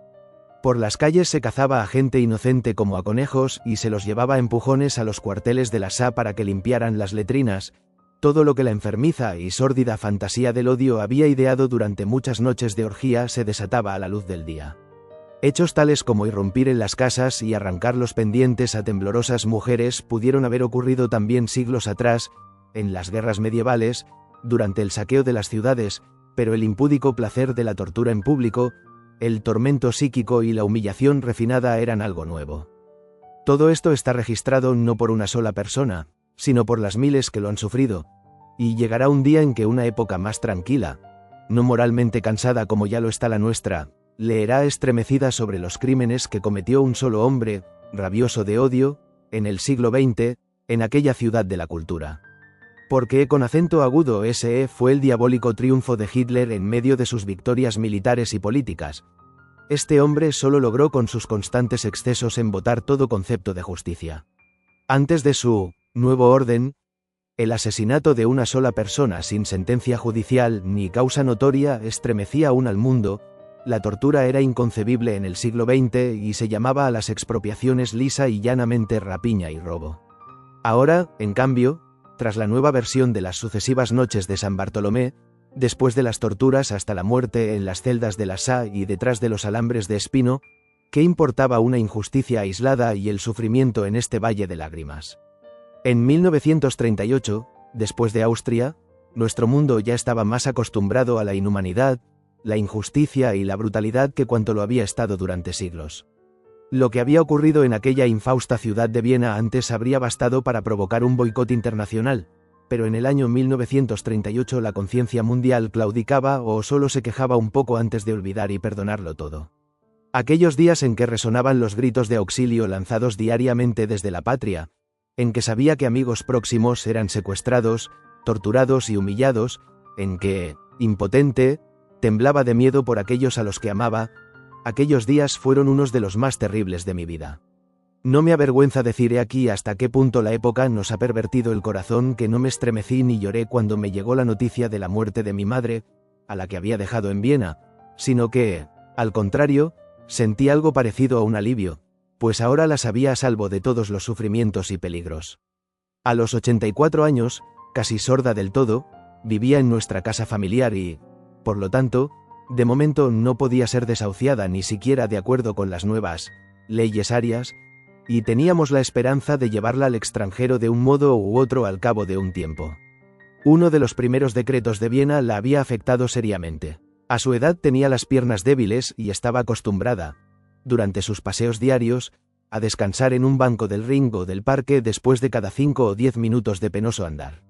Por las calles se cazaba a gente inocente como a conejos y se los llevaba a empujones a los cuarteles de la SA para que limpiaran las letrinas, todo lo que la enfermiza y sórdida fantasía del odio había ideado durante muchas noches de orgía se desataba a la luz del día. Hechos tales como irrumpir en las casas y arrancar los pendientes a temblorosas mujeres pudieron haber ocurrido también siglos atrás, en las guerras medievales, durante el saqueo de las ciudades, pero el impúdico placer de la tortura en público, el tormento psíquico y la humillación refinada eran algo nuevo. Todo esto está registrado no por una sola persona, sino por las miles que lo han sufrido, y llegará un día en que una época más tranquila, no moralmente cansada como ya lo está la nuestra, leerá estremecida sobre los crímenes que cometió un solo hombre, rabioso de odio, en el siglo XX, en aquella ciudad de la cultura. Porque con acento agudo ese fue el diabólico triunfo de Hitler en medio de sus victorias militares y políticas. Este hombre solo logró con sus constantes excesos embotar todo concepto de justicia. Antes de su nuevo orden, el asesinato de una sola persona sin sentencia judicial ni causa notoria estremecía aún al mundo. La tortura era inconcebible en el siglo XX y se llamaba a las expropiaciones lisa y llanamente rapiña y robo. Ahora, en cambio, tras la nueva versión de las sucesivas noches de San Bartolomé, después de las torturas hasta la muerte en las celdas de la SA y detrás de los alambres de espino, ¿qué importaba una injusticia aislada y el sufrimiento en este valle de lágrimas? En 1938, después de Austria, nuestro mundo ya estaba más acostumbrado a la inhumanidad, la injusticia y la brutalidad que cuanto lo había estado durante siglos. Lo que había ocurrido en aquella infausta ciudad de Viena antes habría bastado para provocar un boicot internacional, pero en el año 1938 la conciencia mundial claudicaba o solo se quejaba un poco antes de olvidar y perdonarlo todo. Aquellos días en que resonaban los gritos de auxilio lanzados diariamente desde la patria, en que sabía que amigos próximos eran secuestrados, torturados y humillados, en que, impotente, temblaba de miedo por aquellos a los que amaba, aquellos días fueron unos de los más terribles de mi vida. No me avergüenza decir aquí hasta qué punto la época nos ha pervertido el corazón, que no me estremecí ni lloré cuando me llegó la noticia de la muerte de mi madre, a la que había dejado en Viena, sino que, al contrario, sentí algo parecido a un alivio, pues ahora la sabía a salvo de todos los sufrimientos y peligros. A los 84 años, casi sorda del todo, vivía en nuestra casa familiar y, por lo tanto, de momento no podía ser desahuciada ni siquiera de acuerdo con las nuevas leyes arias, y teníamos la esperanza de llevarla al extranjero de un modo u otro al cabo de un tiempo. Uno de los primeros decretos de Viena la había afectado seriamente. A su edad tenía las piernas débiles y estaba acostumbrada, durante sus paseos diarios, a descansar en un banco del ring o del parque después de cada 5 o 10 minutos de penoso andar.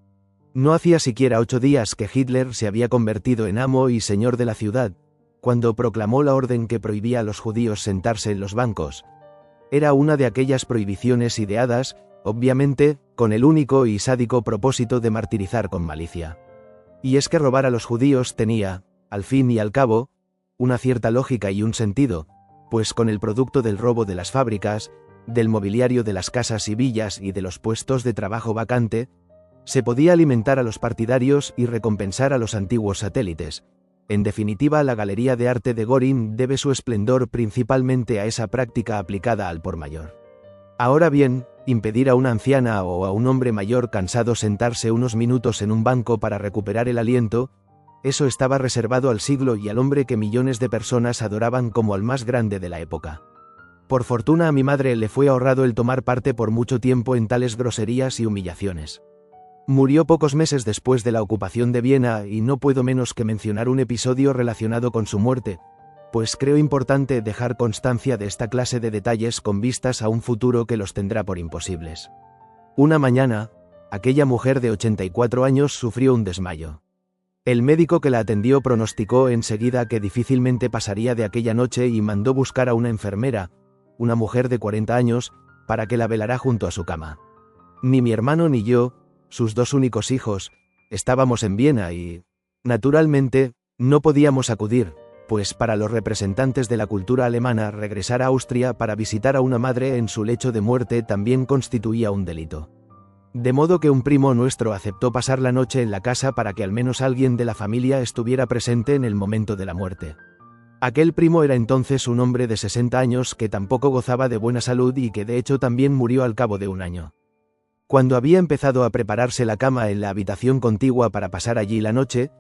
No hacía siquiera 8 días que Hitler se había convertido en amo y señor de la ciudad, cuando proclamó la orden que prohibía a los judíos sentarse en los bancos. Era una de aquellas prohibiciones ideadas, obviamente, con el único y sádico propósito de martirizar con malicia. Y es que robar a los judíos tenía, al fin y al cabo, una cierta lógica y un sentido, pues con el producto del robo de las fábricas, del mobiliario de las casas y villas y de los puestos de trabajo vacante, se podía alimentar a los partidarios y recompensar a los antiguos satélites. En definitiva, la Galería de Arte de Göring debe su esplendor principalmente a esa práctica aplicada al por mayor. Ahora bien, impedir a una anciana o a un hombre mayor cansado sentarse unos minutos en un banco para recuperar el aliento, eso estaba reservado al siglo y al hombre que millones de personas adoraban como al más grande de la época. Por fortuna a mi madre le fue ahorrado el tomar parte por mucho tiempo en tales groserías y humillaciones. Murió pocos meses después de la ocupación de Viena y no puedo menos que mencionar un episodio relacionado con su muerte, pues creo importante dejar constancia de esta clase de detalles con vistas a un futuro que los tendrá por imposibles. Una mañana, aquella mujer de 84 años sufrió un desmayo. El médico que la atendió pronosticó enseguida que difícilmente pasaría de aquella noche y mandó buscar a una enfermera, una mujer de 40 años, para que la velara junto a su cama. Ni mi hermano ni yo, sus 2 únicos hijos, estábamos en Viena y, naturalmente, no podíamos acudir, pues para los representantes de la cultura alemana regresar a Austria para visitar a una madre en su lecho de muerte también constituía un delito. De modo que un primo nuestro aceptó pasar la noche en la casa para que al menos alguien de la familia estuviera presente en el momento de la muerte. Aquel primo era entonces un hombre de 60 años que tampoco gozaba de buena salud y que de hecho también murió al cabo de un año. Cuando había empezado a prepararse la cama en la habitación contigua para pasar allí la noche,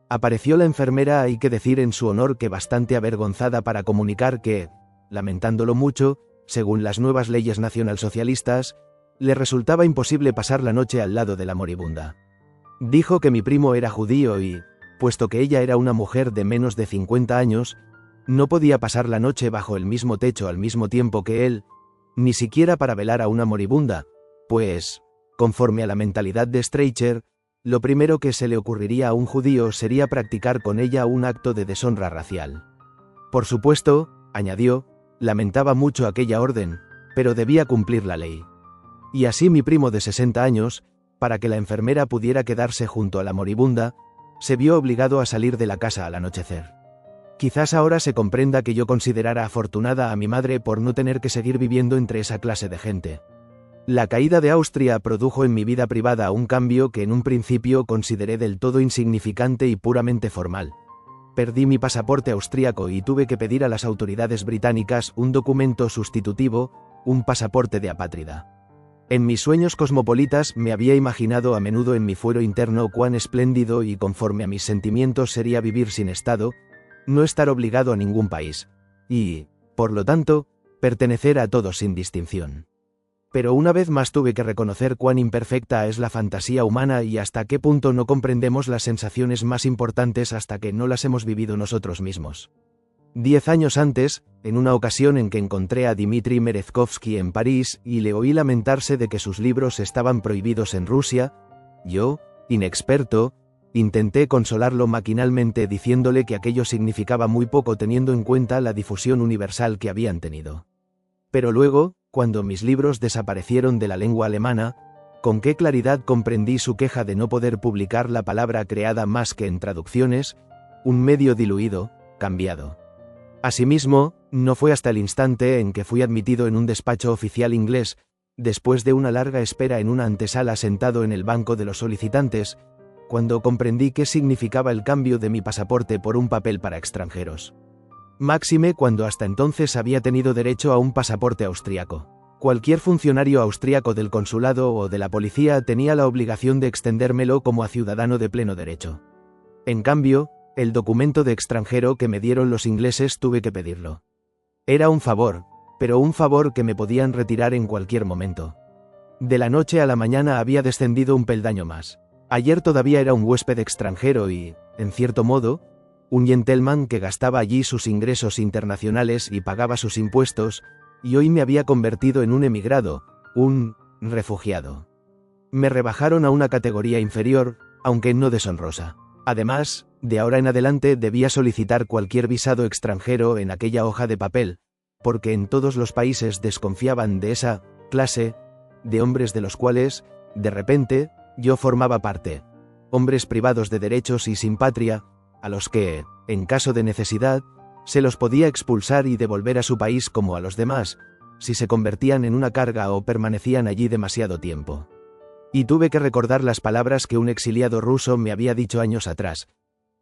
apareció la enfermera, hay que decir en su honor que bastante avergonzada, para comunicar que, lamentándolo mucho, según las nuevas leyes nacionalsocialistas, le resultaba imposible pasar la noche al lado de la moribunda. Dijo que mi primo era judío y, puesto que ella era una mujer de menos de 50 años, no podía pasar la noche bajo el mismo techo al mismo tiempo que él, ni siquiera para velar a una moribunda, pues, conforme a la mentalidad de Streicher, lo primero que se le ocurriría a un judío sería practicar con ella un acto de deshonra racial. Por supuesto, añadió, lamentaba mucho aquella orden, pero debía cumplir la ley. Y así mi primo de 60 años, para que la enfermera pudiera quedarse junto a la moribunda, se vio obligado a salir de la casa al anochecer. Quizás ahora se comprenda que yo considerara afortunada a mi madre por no tener que seguir viviendo entre esa clase de gente. La caída de Austria produjo en mi vida privada un cambio que en un principio consideré del todo insignificante y puramente formal. Perdí mi pasaporte austríaco y tuve que pedir a las autoridades británicas un documento sustitutivo, un pasaporte de apátrida. En mis sueños cosmopolitas me había imaginado a menudo en mi fuero interno cuán espléndido y conforme a mis sentimientos sería vivir sin Estado, no estar obligado a ningún país, y, por lo tanto, pertenecer a todos sin distinción. Pero una vez más tuve que reconocer cuán imperfecta es la fantasía humana y hasta qué punto no comprendemos las sensaciones más importantes hasta que no las hemos vivido nosotros mismos. 10 años antes, en una ocasión en que encontré a Dmitri Merezkovsky en París y le oí lamentarse de que sus libros estaban prohibidos en Rusia, yo, inexperto, intenté consolarlo maquinalmente diciéndole que aquello significaba muy poco teniendo en cuenta la difusión universal que habían tenido. Pero luego, cuando mis libros desaparecieron de la lengua alemana, con qué claridad comprendí su queja de no poder publicar la palabra creada más que en traducciones, un medio diluido, cambiado. Asimismo, No fue hasta el instante en que fui admitido en un despacho oficial inglés, después de una larga espera en una antesala sentado en el banco de los solicitantes, cuando comprendí qué significaba el cambio de mi pasaporte por un papel para extranjeros. Máxime cuando hasta entonces había tenido derecho a un pasaporte austriaco. Cualquier funcionario austriaco del consulado o de la policía tenía la obligación de extendérmelo como a ciudadano de pleno derecho. En cambio, el documento de extranjero que me dieron los ingleses tuve que pedirlo. Era un favor, pero un favor que me podían retirar en cualquier momento. De la noche a la mañana había descendido un peldaño más. Ayer todavía era un huésped extranjero y, en cierto modo, un gentleman que gastaba allí sus ingresos internacionales y pagaba sus impuestos, y hoy me había convertido en un emigrado, un refugiado. Me rebajaron a una categoría inferior, aunque no deshonrosa. Además, de ahora en adelante debía solicitar cualquier visado extranjero en aquella hoja de papel, porque en todos los países desconfiaban de esa clase de hombres de los cuales, de repente, yo formaba parte. Hombres privados de derechos y sin patria, a los que, en caso de necesidad, se los podía expulsar y devolver a su país como a los demás, si se convertían en una carga o permanecían allí demasiado tiempo. Y tuve que recordar las palabras que un exiliado ruso me había dicho años atrás.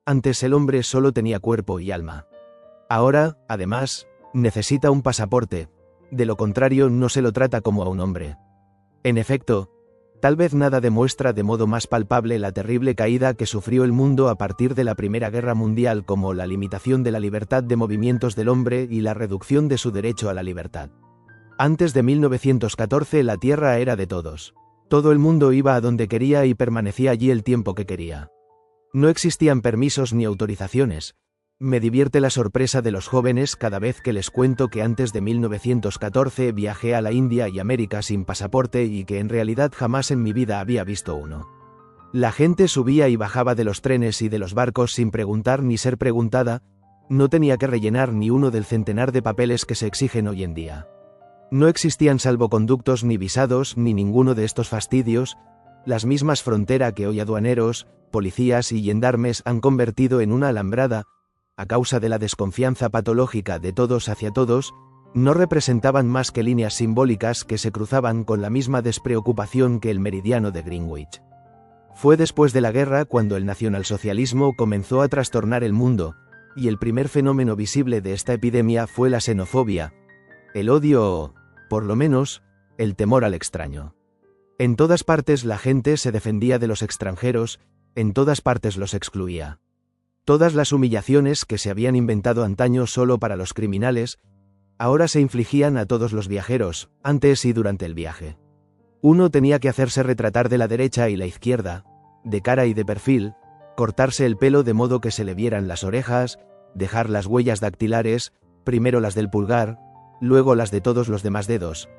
Antes el hombre solo tenía cuerpo y alma. Ahora, además, necesita un pasaporte, de lo contrario no se lo trata como a un hombre. En efecto, tal vez nada demuestra de modo más palpable la terrible caída que sufrió el mundo a partir de la Primera Guerra Mundial como la limitación de la libertad de movimientos del hombre y la reducción de su derecho a la libertad. Antes de 1914 la tierra era de todos. Todo el mundo iba a donde quería y permanecía allí el tiempo que quería. No existían permisos ni autorizaciones. Me divierte la sorpresa de los jóvenes cada vez que les cuento que antes de 1914 viajé a la India y América sin pasaporte y que en realidad jamás en mi vida había visto uno. La gente subía y bajaba de los trenes y de los barcos sin preguntar ni ser preguntada, no tenía que rellenar ni uno del centenar de papeles que se exigen hoy en día. No existían salvoconductos ni visados ni ninguno de estos fastidios, las mismas fronteras que hoy aduaneros, policías y gendarmes han convertido en una alambrada, a causa de la desconfianza patológica de todos hacia todos, no representaban más que líneas simbólicas que se cruzaban con la misma despreocupación que el meridiano de Greenwich. Fue después de la guerra cuando el nacionalsocialismo comenzó a trastornar el mundo, y el primer fenómeno visible de esta epidemia fue la xenofobia, el odio o, por lo menos, el temor al extraño. En todas partes la gente se defendía de los extranjeros, en todas partes los excluía. Todas las humillaciones que se habían inventado antaño solo para los criminales, ahora se infligían a todos los viajeros, antes y durante el viaje. Uno tenía que hacerse retratar de la derecha y la izquierda, de cara y de perfil, cortarse el pelo de modo que se le vieran las orejas, dejar las huellas dactilares, primero las del pulgar, luego las de todos los demás dedos.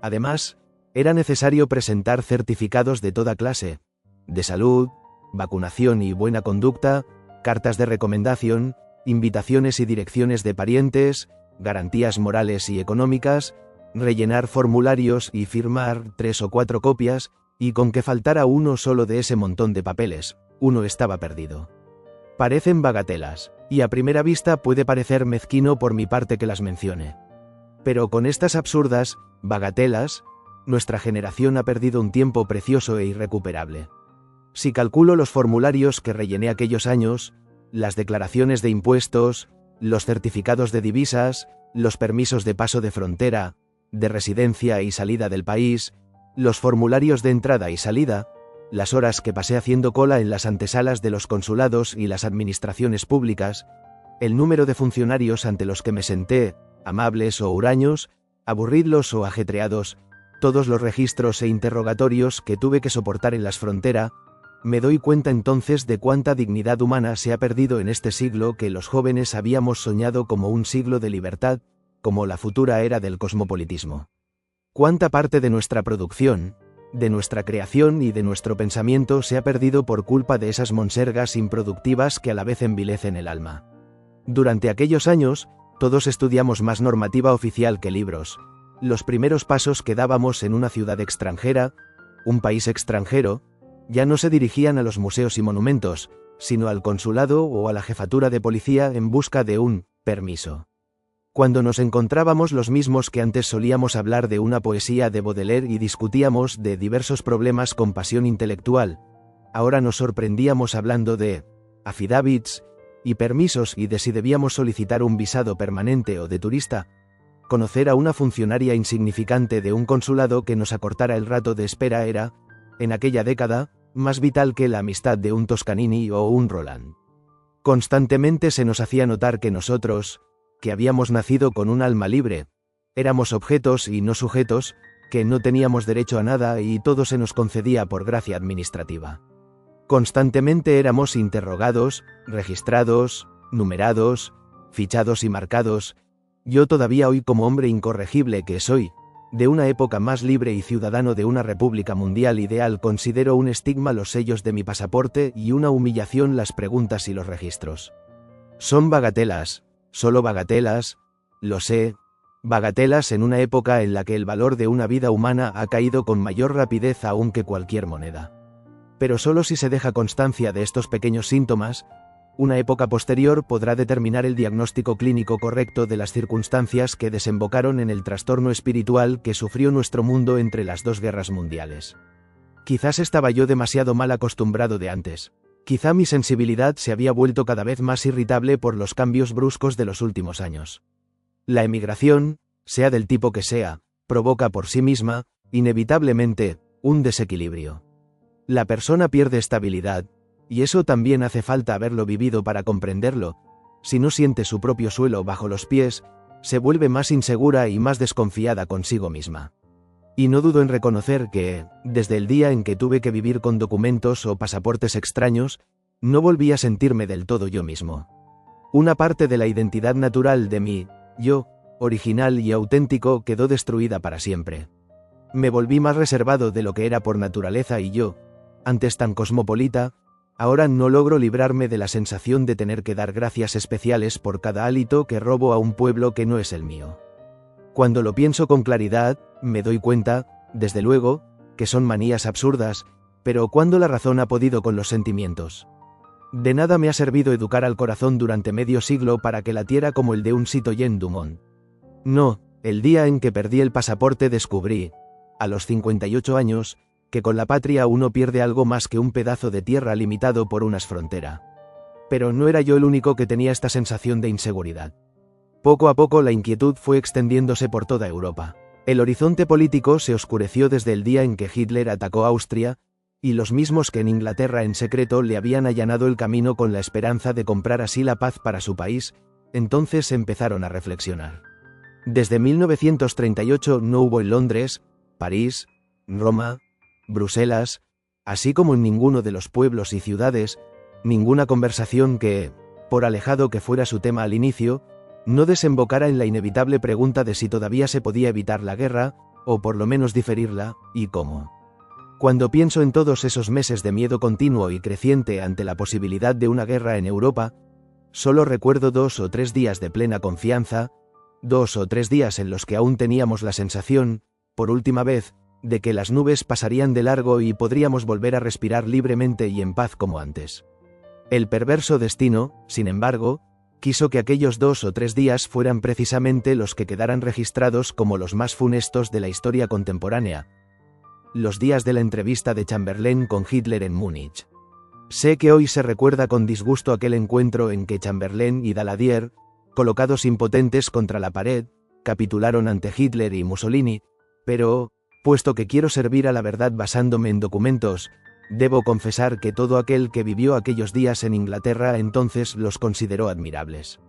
Además, era necesario presentar certificados de toda clase, de salud, vacunación y buena conducta, cartas de recomendación, invitaciones y direcciones de parientes, garantías morales y económicas, rellenar formularios y firmar 3 o 4 copias, y con que faltara uno solo de ese montón de papeles, uno estaba perdido. Parecen bagatelas, y a primera vista puede parecer mezquino por mi parte que las mencione. Pero con estas absurdas bagatelas, nuestra generación ha perdido un tiempo precioso e irrecuperable. Si calculo los formularios que rellené aquellos años, las declaraciones de impuestos, los certificados de divisas, los permisos de paso de frontera, de residencia y salida del país, los formularios de entrada y salida, las horas que pasé haciendo cola en las antesalas de los consulados y las administraciones públicas, el número de funcionarios ante los que me senté, amables o huraños, aburridos o ajetreados, todos los registros e interrogatorios que tuve que soportar en las fronteras, me doy cuenta entonces de cuánta dignidad humana se ha perdido en este siglo que los jóvenes habíamos soñado como un siglo de libertad, como la futura era del cosmopolitismo. Cuánta parte de nuestra producción, de nuestra creación y de nuestro pensamiento se ha perdido por culpa de esas monsergas improductivas que a la vez envilecen el alma. Durante aquellos años, todos estudiamos más normativa oficial que libros. Los primeros pasos que dábamos en una ciudad extranjera, un país extranjero, ya no se dirigían a los museos y monumentos, sino al consulado o a la jefatura de policía en busca de un permiso. Cuando nos encontrábamos los mismos que antes solíamos hablar de una poesía de Baudelaire y discutíamos de diversos problemas con pasión intelectual, ahora nos sorprendíamos hablando de affidavits y permisos y de si debíamos solicitar un visado permanente o de turista, conocer a una funcionaria insignificante de un consulado que nos acortara el rato de espera era, en aquella década, más vital que la amistad de un Toscanini o un Roland. Constantemente se nos hacía notar que nosotros, que habíamos nacido con un alma libre, éramos objetos y no sujetos, que no teníamos derecho a nada y todo se nos concedía por gracia administrativa. Constantemente éramos interrogados, registrados, numerados, fichados y marcados. Yo todavía hoy, como hombre incorregible que soy, de una época más libre y ciudadano de una república mundial ideal, considero un estigma los sellos de mi pasaporte y una humillación las preguntas y los registros. Son bagatelas, solo bagatelas, lo sé, bagatelas en una época en la que el valor de una vida humana ha caído con mayor rapidez aún que cualquier moneda. Pero solo si se deja constancia de estos pequeños síntomas, una época posterior podrá determinar el diagnóstico clínico correcto de las circunstancias que desembocaron en el trastorno espiritual que sufrió nuestro mundo entre las dos guerras mundiales. Quizás estaba yo demasiado mal acostumbrado de antes. Quizá mi sensibilidad se había vuelto cada vez más irritable por los cambios bruscos de los últimos años. La emigración, sea del tipo que sea, provoca por sí misma, inevitablemente, un desequilibrio. La persona pierde estabilidad, y eso también hace falta haberlo vivido para comprenderlo. Si no siente su propio suelo bajo los pies, se vuelve más insegura y más desconfiada consigo misma. Y no dudo en reconocer que, desde el día en que tuve que vivir con documentos o pasaportes extraños, no volví a sentirme del todo yo mismo. Una parte de la identidad natural de mi yo, original y auténtico, quedó destruida para siempre. Me volví más reservado de lo que era por naturaleza y yo, antes tan cosmopolita, ahora no logro librarme de la sensación de tener que dar gracias especiales por cada hálito que robo a un pueblo que no es el mío. Cuando lo pienso con claridad, me doy cuenta, desde luego, que son manías absurdas, pero ¿cuándo la razón ha podido con los sentimientos? De nada me ha servido educar al corazón durante medio siglo para que latiera como el de un citoyen Dumont. No, el día en que perdí el pasaporte descubrí, a los 58 años, que con la patria uno pierde algo más que un pedazo de tierra limitado por unas fronteras. Pero no era yo el único que tenía esta sensación de inseguridad. Poco a poco la inquietud fue extendiéndose por toda Europa. El horizonte político se oscureció desde el día en que Hitler atacó Austria, y los mismos que en Inglaterra en secreto le habían allanado el camino con la esperanza de comprar así la paz para su país, entonces empezaron a reflexionar. Desde 1938 no hubo en Londres, París, Roma, Bruselas, así como en ninguno de los pueblos y ciudades, ninguna conversación que, por alejado que fuera su tema al inicio, no desembocara en la inevitable pregunta de si todavía se podía evitar la guerra, o por lo menos diferirla, y cómo. Cuando pienso en todos esos meses de miedo continuo y creciente ante la posibilidad de una guerra en Europa, solo recuerdo 2 o 3 días de plena confianza, 2 o 3 días en los que aún teníamos la sensación, por última vez, de que las nubes pasarían de largo y podríamos volver a respirar libremente y en paz como antes. El perverso destino, sin embargo, quiso que aquellos 2 o 3 días fueran precisamente los que quedaran registrados como los más funestos de la historia contemporánea, los días de la entrevista de Chamberlain con Hitler en Múnich. Sé que hoy se recuerda con disgusto aquel encuentro en que Chamberlain y Daladier, colocados impotentes contra la pared, capitularon ante Hitler y Mussolini, pero, puesto que quiero servir a la verdad basándome en documentos, debo confesar que todo aquel que vivió aquellos días en Inglaterra entonces los consideró admirables.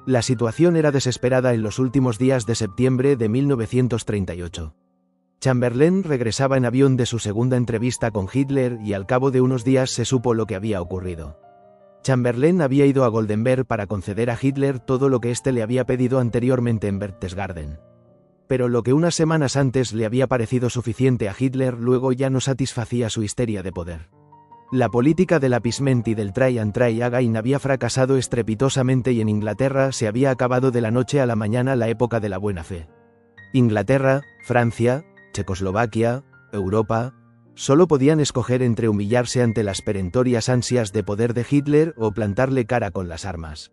La situación era desesperada en los últimos días de septiembre de 1938. Chamberlain regresaba en avión de su segunda entrevista con Hitler y al cabo de unos días se supo lo que había ocurrido. Chamberlain había ido a Goldenberg para conceder a Hitler todo lo que éste le había pedido anteriormente en Berchtesgaden. Pero lo que unas semanas antes le había parecido suficiente a Hitler luego ya no satisfacía su histeria de poder. La política del appeasement y del try and try again había fracasado estrepitosamente y en Inglaterra se había acabado de la noche a la mañana la época de la buena fe. Inglaterra, Francia, Checoslovaquia, Europa, solo podían escoger entre humillarse ante las perentorias ansias de poder de Hitler o plantarle cara con las armas.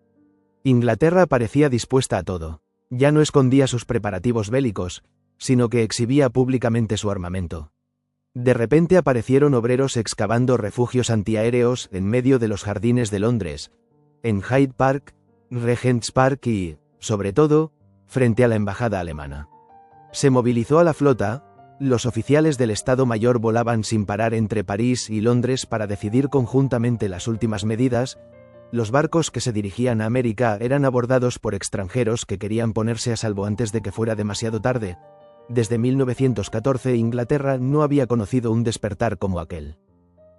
Inglaterra parecía dispuesta a todo. Ya no escondía sus preparativos bélicos, sino que exhibía públicamente su armamento. De repente aparecieron obreros excavando refugios antiaéreos en medio de los jardines de Londres, en Hyde Park, Regent's Park y, sobre todo, frente a la embajada alemana. Se movilizó a la flota, los oficiales del Estado Mayor volaban sin parar entre París y Londres para decidir conjuntamente las últimas medidas. Los barcos que se dirigían a América eran abordados por extranjeros que querían ponerse a salvo antes de que fuera demasiado tarde. Desde 1914 Inglaterra no había conocido un despertar como aquel.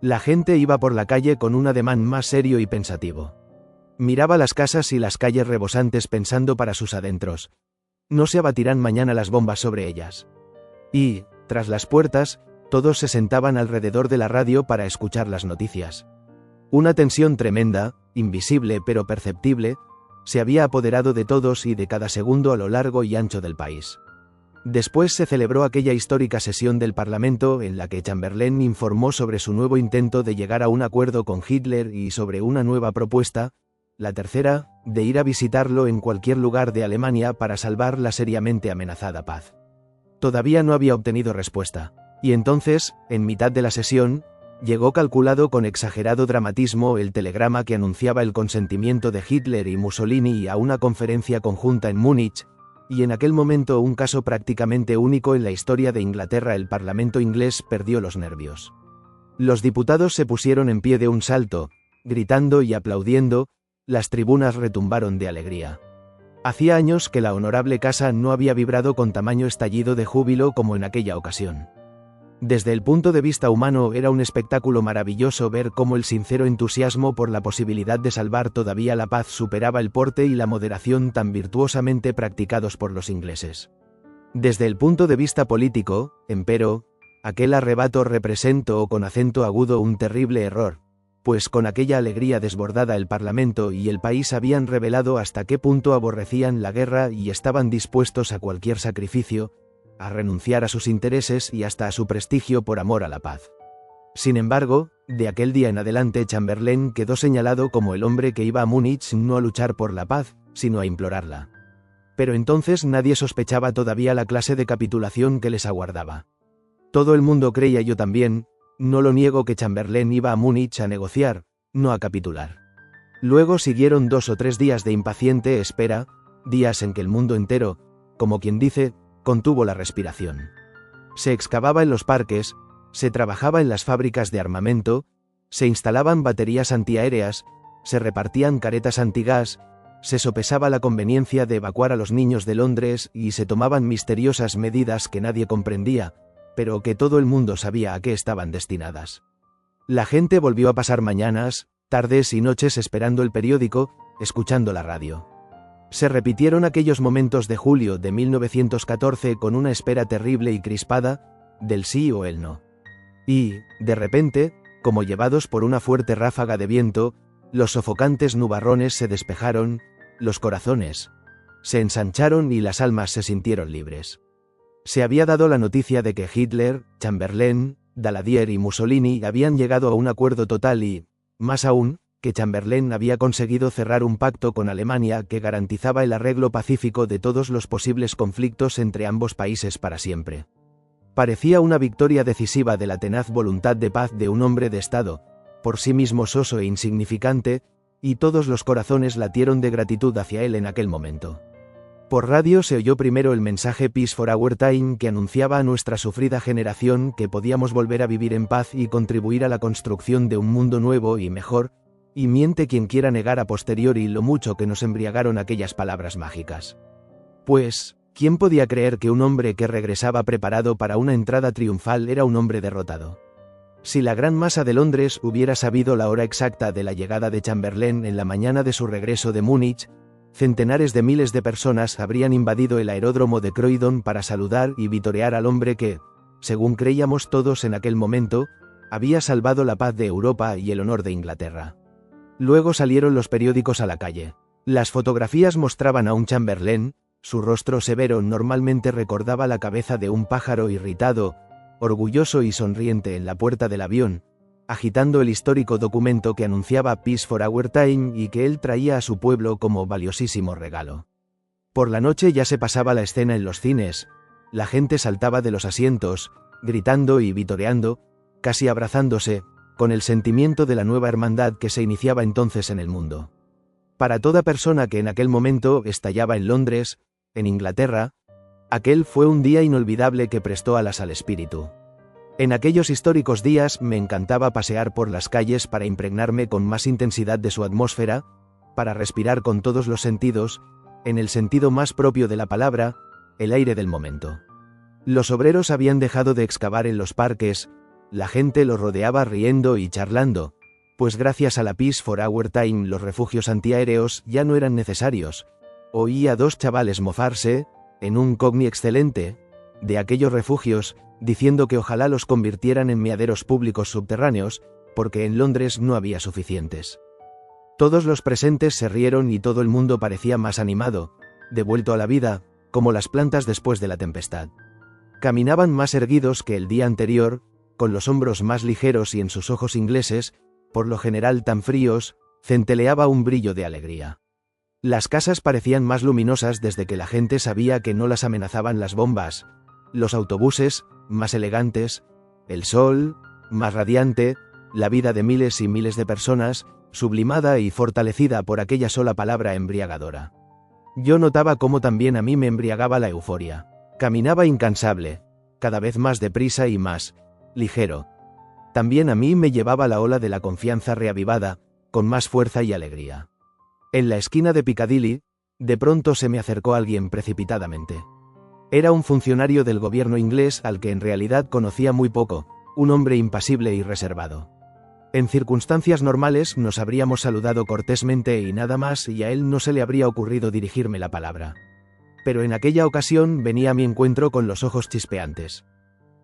La gente iba por la calle con un ademán más serio y pensativo. Miraba las casas y las calles rebosantes pensando para sus adentros: no se abatirán mañana las bombas sobre ellas. Y, tras las puertas, todos se sentaban alrededor de la radio para escuchar las noticias. Una tensión tremenda, invisible pero perceptible, se había apoderado de todos y de cada segundo a lo largo y ancho del país. Después se celebró aquella histórica sesión del Parlamento en la que Chamberlain informó sobre su nuevo intento de llegar a un acuerdo con Hitler y sobre una nueva propuesta, la tercera, de ir a visitarlo en cualquier lugar de Alemania para salvar la seriamente amenazada paz. Todavía no había obtenido respuesta, y entonces, en mitad de la sesión, llegó calculado con exagerado dramatismo el telegrama que anunciaba el consentimiento de Hitler y Mussolini a una conferencia conjunta en Múnich, y en aquel momento, un caso prácticamente único en la historia de Inglaterra, el Parlamento inglés perdió los nervios. Los diputados se pusieron en pie de un salto, gritando y aplaudiendo, las tribunas retumbaron de alegría. Hacía años que la honorable casa no había vibrado con tamaño estallido de júbilo como en aquella ocasión. Desde el punto de vista humano era un espectáculo maravilloso ver cómo el sincero entusiasmo por la posibilidad de salvar todavía la paz superaba el porte y la moderación tan virtuosamente practicados por los ingleses. Desde el punto de vista político, empero, aquel arrebato representó con acento agudo un terrible error, pues con aquella alegría desbordada el Parlamento y el país habían revelado hasta qué punto aborrecían la guerra y estaban dispuestos a cualquier sacrificio, a renunciar a sus intereses y hasta a su prestigio por amor a la paz. Sin embargo, de aquel día en adelante Chamberlain quedó señalado como el hombre que iba a Múnich no a luchar por la paz, sino a implorarla. Pero entonces nadie sospechaba todavía la clase de capitulación que les aguardaba. Todo el mundo creía, yo también, no lo niego, que Chamberlain iba a Múnich a negociar, no a capitular. Luego siguieron 2 o 3 días de impaciente espera, días en que el mundo entero, como quien dice, contuvo la respiración. Se excavaba en los parques, se trabajaba en las fábricas de armamento, se instalaban baterías antiaéreas, se repartían caretas antigás, se sopesaba la conveniencia de evacuar a los niños de Londres y se tomaban misteriosas medidas que nadie comprendía, pero que todo el mundo sabía a qué estaban destinadas. La gente volvió a pasar mañanas, tardes y noches esperando el periódico, escuchando la radio. Se repitieron aquellos momentos de julio de 1914 con una espera terrible y crispada, del sí o el no. Y, de repente, como llevados por una fuerte ráfaga de viento, los sofocantes nubarrones se despejaron, los corazones se ensancharon y las almas se sintieron libres. Se había dado la noticia de que Hitler, Chamberlain, Daladier y Mussolini habían llegado a un acuerdo total y, más aún, que Chamberlain había conseguido cerrar un pacto con Alemania que garantizaba el arreglo pacífico de todos los posibles conflictos entre ambos países para siempre. Parecía una victoria decisiva de la tenaz voluntad de paz de un hombre de Estado, por sí mismo soso e insignificante, y todos los corazones latieron de gratitud hacia él en aquel momento. Por radio se oyó primero el mensaje Peace for Our Time, que anunciaba a nuestra sufrida generación que podíamos volver a vivir en paz y contribuir a la construcción de un mundo nuevo y mejor, y miente quien quiera negar a posteriori lo mucho que nos embriagaron aquellas palabras mágicas. Pues, ¿quién podía creer que un hombre que regresaba preparado para una entrada triunfal era un hombre derrotado? Si la gran masa de Londres hubiera sabido la hora exacta de la llegada de Chamberlain en la mañana de su regreso de Múnich, centenares de miles de personas habrían invadido el aeródromo de Croydon para saludar y vitorear al hombre que, según creíamos todos en aquel momento, había salvado la paz de Europa y el honor de Inglaterra. Luego salieron los periódicos a la calle. Las fotografías mostraban a un Chamberlain, su rostro severo normalmente recordaba la cabeza de un pájaro irritado, orgulloso y sonriente en la puerta del avión, agitando el histórico documento que anunciaba Peace for Our Time y que él traía a su pueblo como valiosísimo regalo. Por la noche ya se pasaba la escena en los cines, la gente saltaba de los asientos, gritando y vitoreando, casi abrazándose, con el sentimiento de la nueva hermandad que se iniciaba entonces en el mundo. Para toda persona que en aquel momento estallaba en Londres, en Inglaterra, aquel fue un día inolvidable que prestó alas al espíritu. En aquellos históricos días me encantaba pasear por las calles para impregnarme con más intensidad de su atmósfera, para respirar con todos los sentidos, en el sentido más propio de la palabra, el aire del momento. Los obreros habían dejado de excavar en los parques, la gente los rodeaba riendo y charlando, pues gracias a la Peace for Our Time los refugios antiaéreos ya no eran necesarios. Oí a dos chavales mofarse, en un cockney excelente, de aquellos refugios, diciendo que ojalá los convirtieran en meaderos públicos subterráneos, porque en Londres no había suficientes. Todos los presentes se rieron y todo el mundo parecía más animado, devuelto a la vida, como las plantas después de la tempestad. Caminaban más erguidos que el día anterior, con los hombros más ligeros y en sus ojos ingleses, por lo general tan fríos, centelleaba un brillo de alegría. Las casas parecían más luminosas desde que la gente sabía que no las amenazaban las bombas, los autobuses, más elegantes, el sol, más radiante, la vida de miles y miles de personas, sublimada y fortalecida por aquella sola palabra embriagadora. Yo notaba cómo también a mí me embriagaba la euforia. Caminaba incansable, cada vez más deprisa y más ligero. También a mí me llevaba la ola de la confianza reavivada, con más fuerza y alegría. En la esquina de Piccadilly, de pronto se me acercó alguien precipitadamente. Era un funcionario del gobierno inglés al que en realidad conocía muy poco, un hombre impasible y reservado. En circunstancias normales nos habríamos saludado cortésmente y nada más, y a él no se le habría ocurrido dirigirme la palabra. Pero en aquella ocasión venía a mi encuentro con los ojos chispeantes.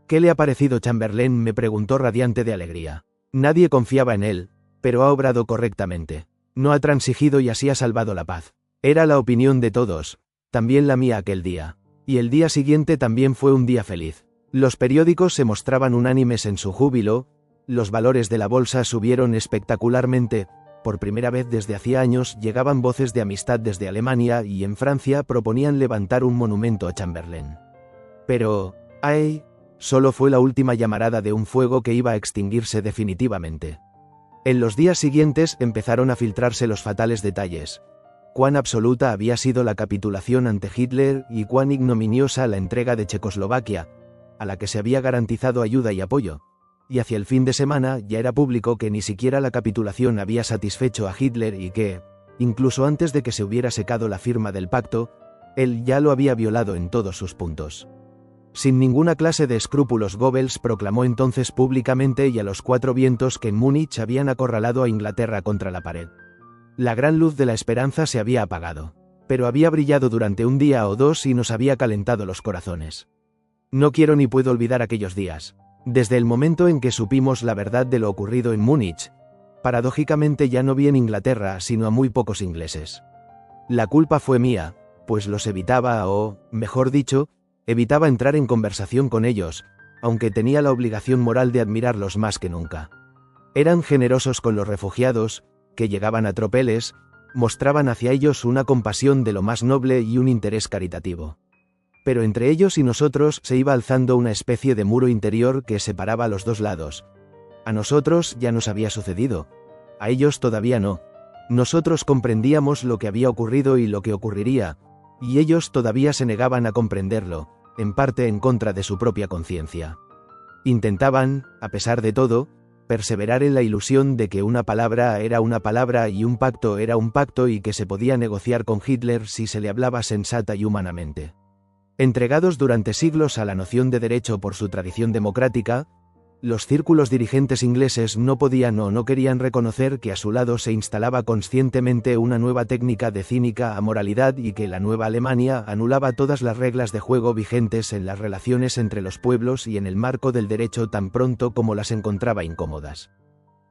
¿Qué le ha parecido Chamberlain?, me preguntó radiante de alegría. Nadie confiaba en él, pero ha obrado correctamente. No ha transigido y así ha salvado la paz. Era la opinión de todos, también la mía aquel día. Y el día siguiente también fue un día feliz. Los periódicos se mostraban unánimes en su júbilo, los valores de la bolsa subieron espectacularmente, por primera vez desde hacía años llegaban voces de amistad desde Alemania y en Francia proponían levantar un monumento a Chamberlain. Pero, ¡ay!, solo fue la última llamarada de un fuego que iba a extinguirse definitivamente. En los días siguientes empezaron a filtrarse los fatales detalles. Cuán absoluta había sido la capitulación ante Hitler y cuán ignominiosa la entrega de Checoslovaquia, a la que se había garantizado ayuda y apoyo. Y hacia el fin de semana ya era público que ni siquiera la capitulación había satisfecho a Hitler y que, incluso antes de que se hubiera secado la firma del pacto, él ya lo había violado en todos sus puntos. Sin ninguna clase de escrúpulos, Goebbels proclamó entonces públicamente y a los cuatro vientos que en Múnich habían acorralado a Inglaterra contra la pared. La gran luz de la esperanza se había apagado, pero había brillado durante un día o dos y nos había calentado los corazones. No quiero ni puedo olvidar aquellos días. Desde el momento en que supimos la verdad de lo ocurrido en Múnich, paradójicamente ya no vi en Inglaterra sino a muy pocos ingleses. La culpa fue mía, pues los evitaba o, mejor dicho, evitaba entrar en conversación con ellos, aunque tenía la obligación moral de admirarlos más que nunca. Eran generosos con los refugiados, que llegaban a tropeles, mostraban hacia ellos una compasión de lo más noble y un interés caritativo. Pero entre ellos y nosotros se iba alzando una especie de muro interior que separaba a los dos lados. A nosotros ya nos había sucedido, a ellos todavía no. Nosotros comprendíamos lo que había ocurrido y lo que ocurriría, y ellos todavía se negaban a comprenderlo, en parte en contra de su propia conciencia. Intentaban, a pesar de todo, perseverar en la ilusión de que una palabra era una palabra y un pacto era un pacto y que se podía negociar con Hitler si se le hablaba sensata y humanamente. Entregados durante siglos a la noción de derecho por su tradición democrática, los círculos dirigentes ingleses no podían o no querían reconocer que a su lado se instalaba conscientemente una nueva técnica de cínica amoralidad y que la nueva Alemania anulaba todas las reglas de juego vigentes en las relaciones entre los pueblos y en el marco del derecho tan pronto como las encontraba incómodas.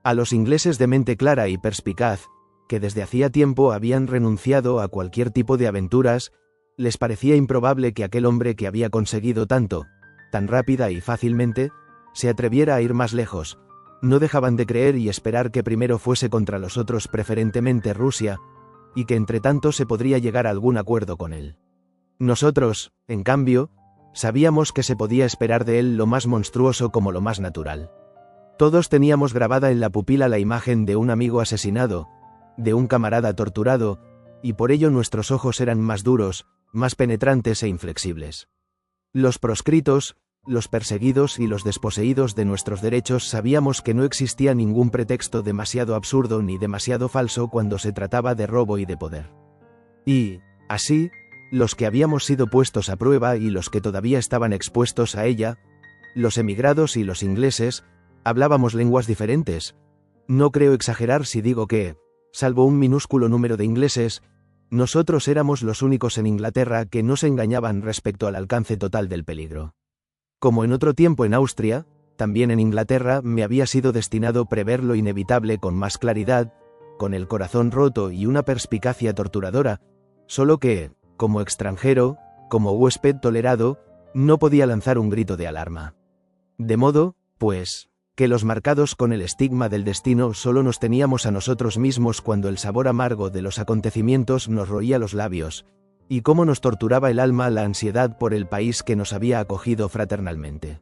A los ingleses de mente clara y perspicaz, que desde hacía tiempo habían renunciado a cualquier tipo de aventuras, les parecía improbable que aquel hombre que había conseguido tanto, tan rápida y fácilmente, se atreviera a ir más lejos. No dejaban de creer y esperar que primero fuese contra los otros, preferentemente Rusia, y que entre tanto se podría llegar a algún acuerdo con él. Nosotros, en cambio, sabíamos que se podía esperar de él lo más monstruoso como lo más natural. Todos teníamos grabada en la pupila la imagen de un amigo asesinado, de un camarada torturado, y por ello nuestros ojos eran más duros, más penetrantes e inflexibles. Los proscritos, los perseguidos y los desposeídos de nuestros derechos sabíamos que no existía ningún pretexto demasiado absurdo ni demasiado falso cuando se trataba de robo y de poder. Y, así, los que habíamos sido puestos a prueba y los que todavía estaban expuestos a ella, los emigrados y los ingleses, hablábamos lenguas diferentes. No creo exagerar si digo que, salvo un minúsculo número de ingleses, nosotros éramos los únicos en Inglaterra que no se engañaban respecto al alcance total del peligro. Como en otro tiempo en Austria, también en Inglaterra me había sido destinado prever lo inevitable con más claridad, con el corazón roto y una perspicacia torturadora, solo que, como extranjero, como huésped tolerado, no podía lanzar un grito de alarma. De modo, pues, que los marcados con el estigma del destino solo nos teníamos a nosotros mismos cuando el sabor amargo de los acontecimientos nos roía los labios, y cómo nos torturaba el alma la ansiedad por el país que nos había acogido fraternalmente.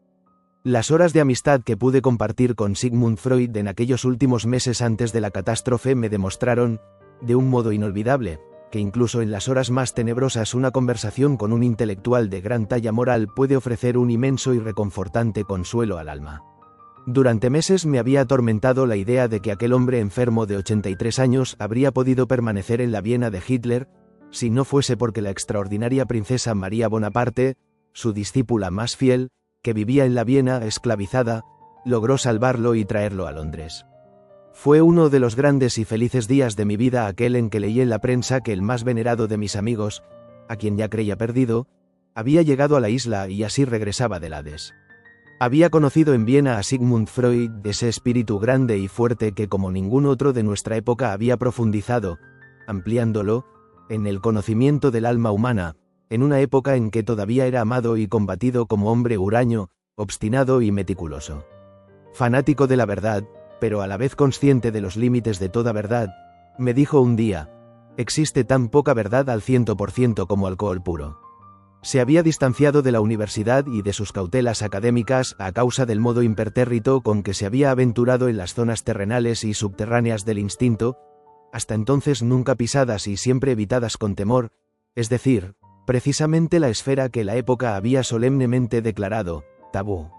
Las horas de amistad que pude compartir con Sigmund Freud en aquellos últimos meses antes de la catástrofe me demostraron, de un modo inolvidable, que incluso en las horas más tenebrosas una conversación con un intelectual de gran talla moral puede ofrecer un inmenso y reconfortante consuelo al alma. Durante meses me había atormentado la idea de que aquel hombre enfermo de 83 años habría podido permanecer en la Viena de Hitler, si no fuese porque la extraordinaria princesa María Bonaparte, su discípula más fiel, que vivía en la Viena esclavizada, logró salvarlo y traerlo a Londres. Fue uno de los grandes y felices días de mi vida aquel en que leí en la prensa que el más venerado de mis amigos, a quien ya creía perdido, había llegado a la isla y así regresaba del Hades. Había conocido en Viena a Sigmund Freud, ese espíritu grande y fuerte que como ningún otro de nuestra época había profundizado, ampliándolo, en el conocimiento del alma humana, en una época en que todavía era amado y combatido como hombre huraño, obstinado y meticuloso. Fanático de la verdad, pero a la vez consciente de los límites de toda verdad, me dijo un día: existe tan poca verdad al 100% como alcohol puro. Se había distanciado de la universidad y de sus cautelas académicas a causa del modo impertérrito con que se había aventurado en las zonas terrenales y subterráneas del instinto, hasta entonces nunca pisadas y siempre evitadas con temor, es decir, precisamente la esfera que la época había solemnemente declarado tabú.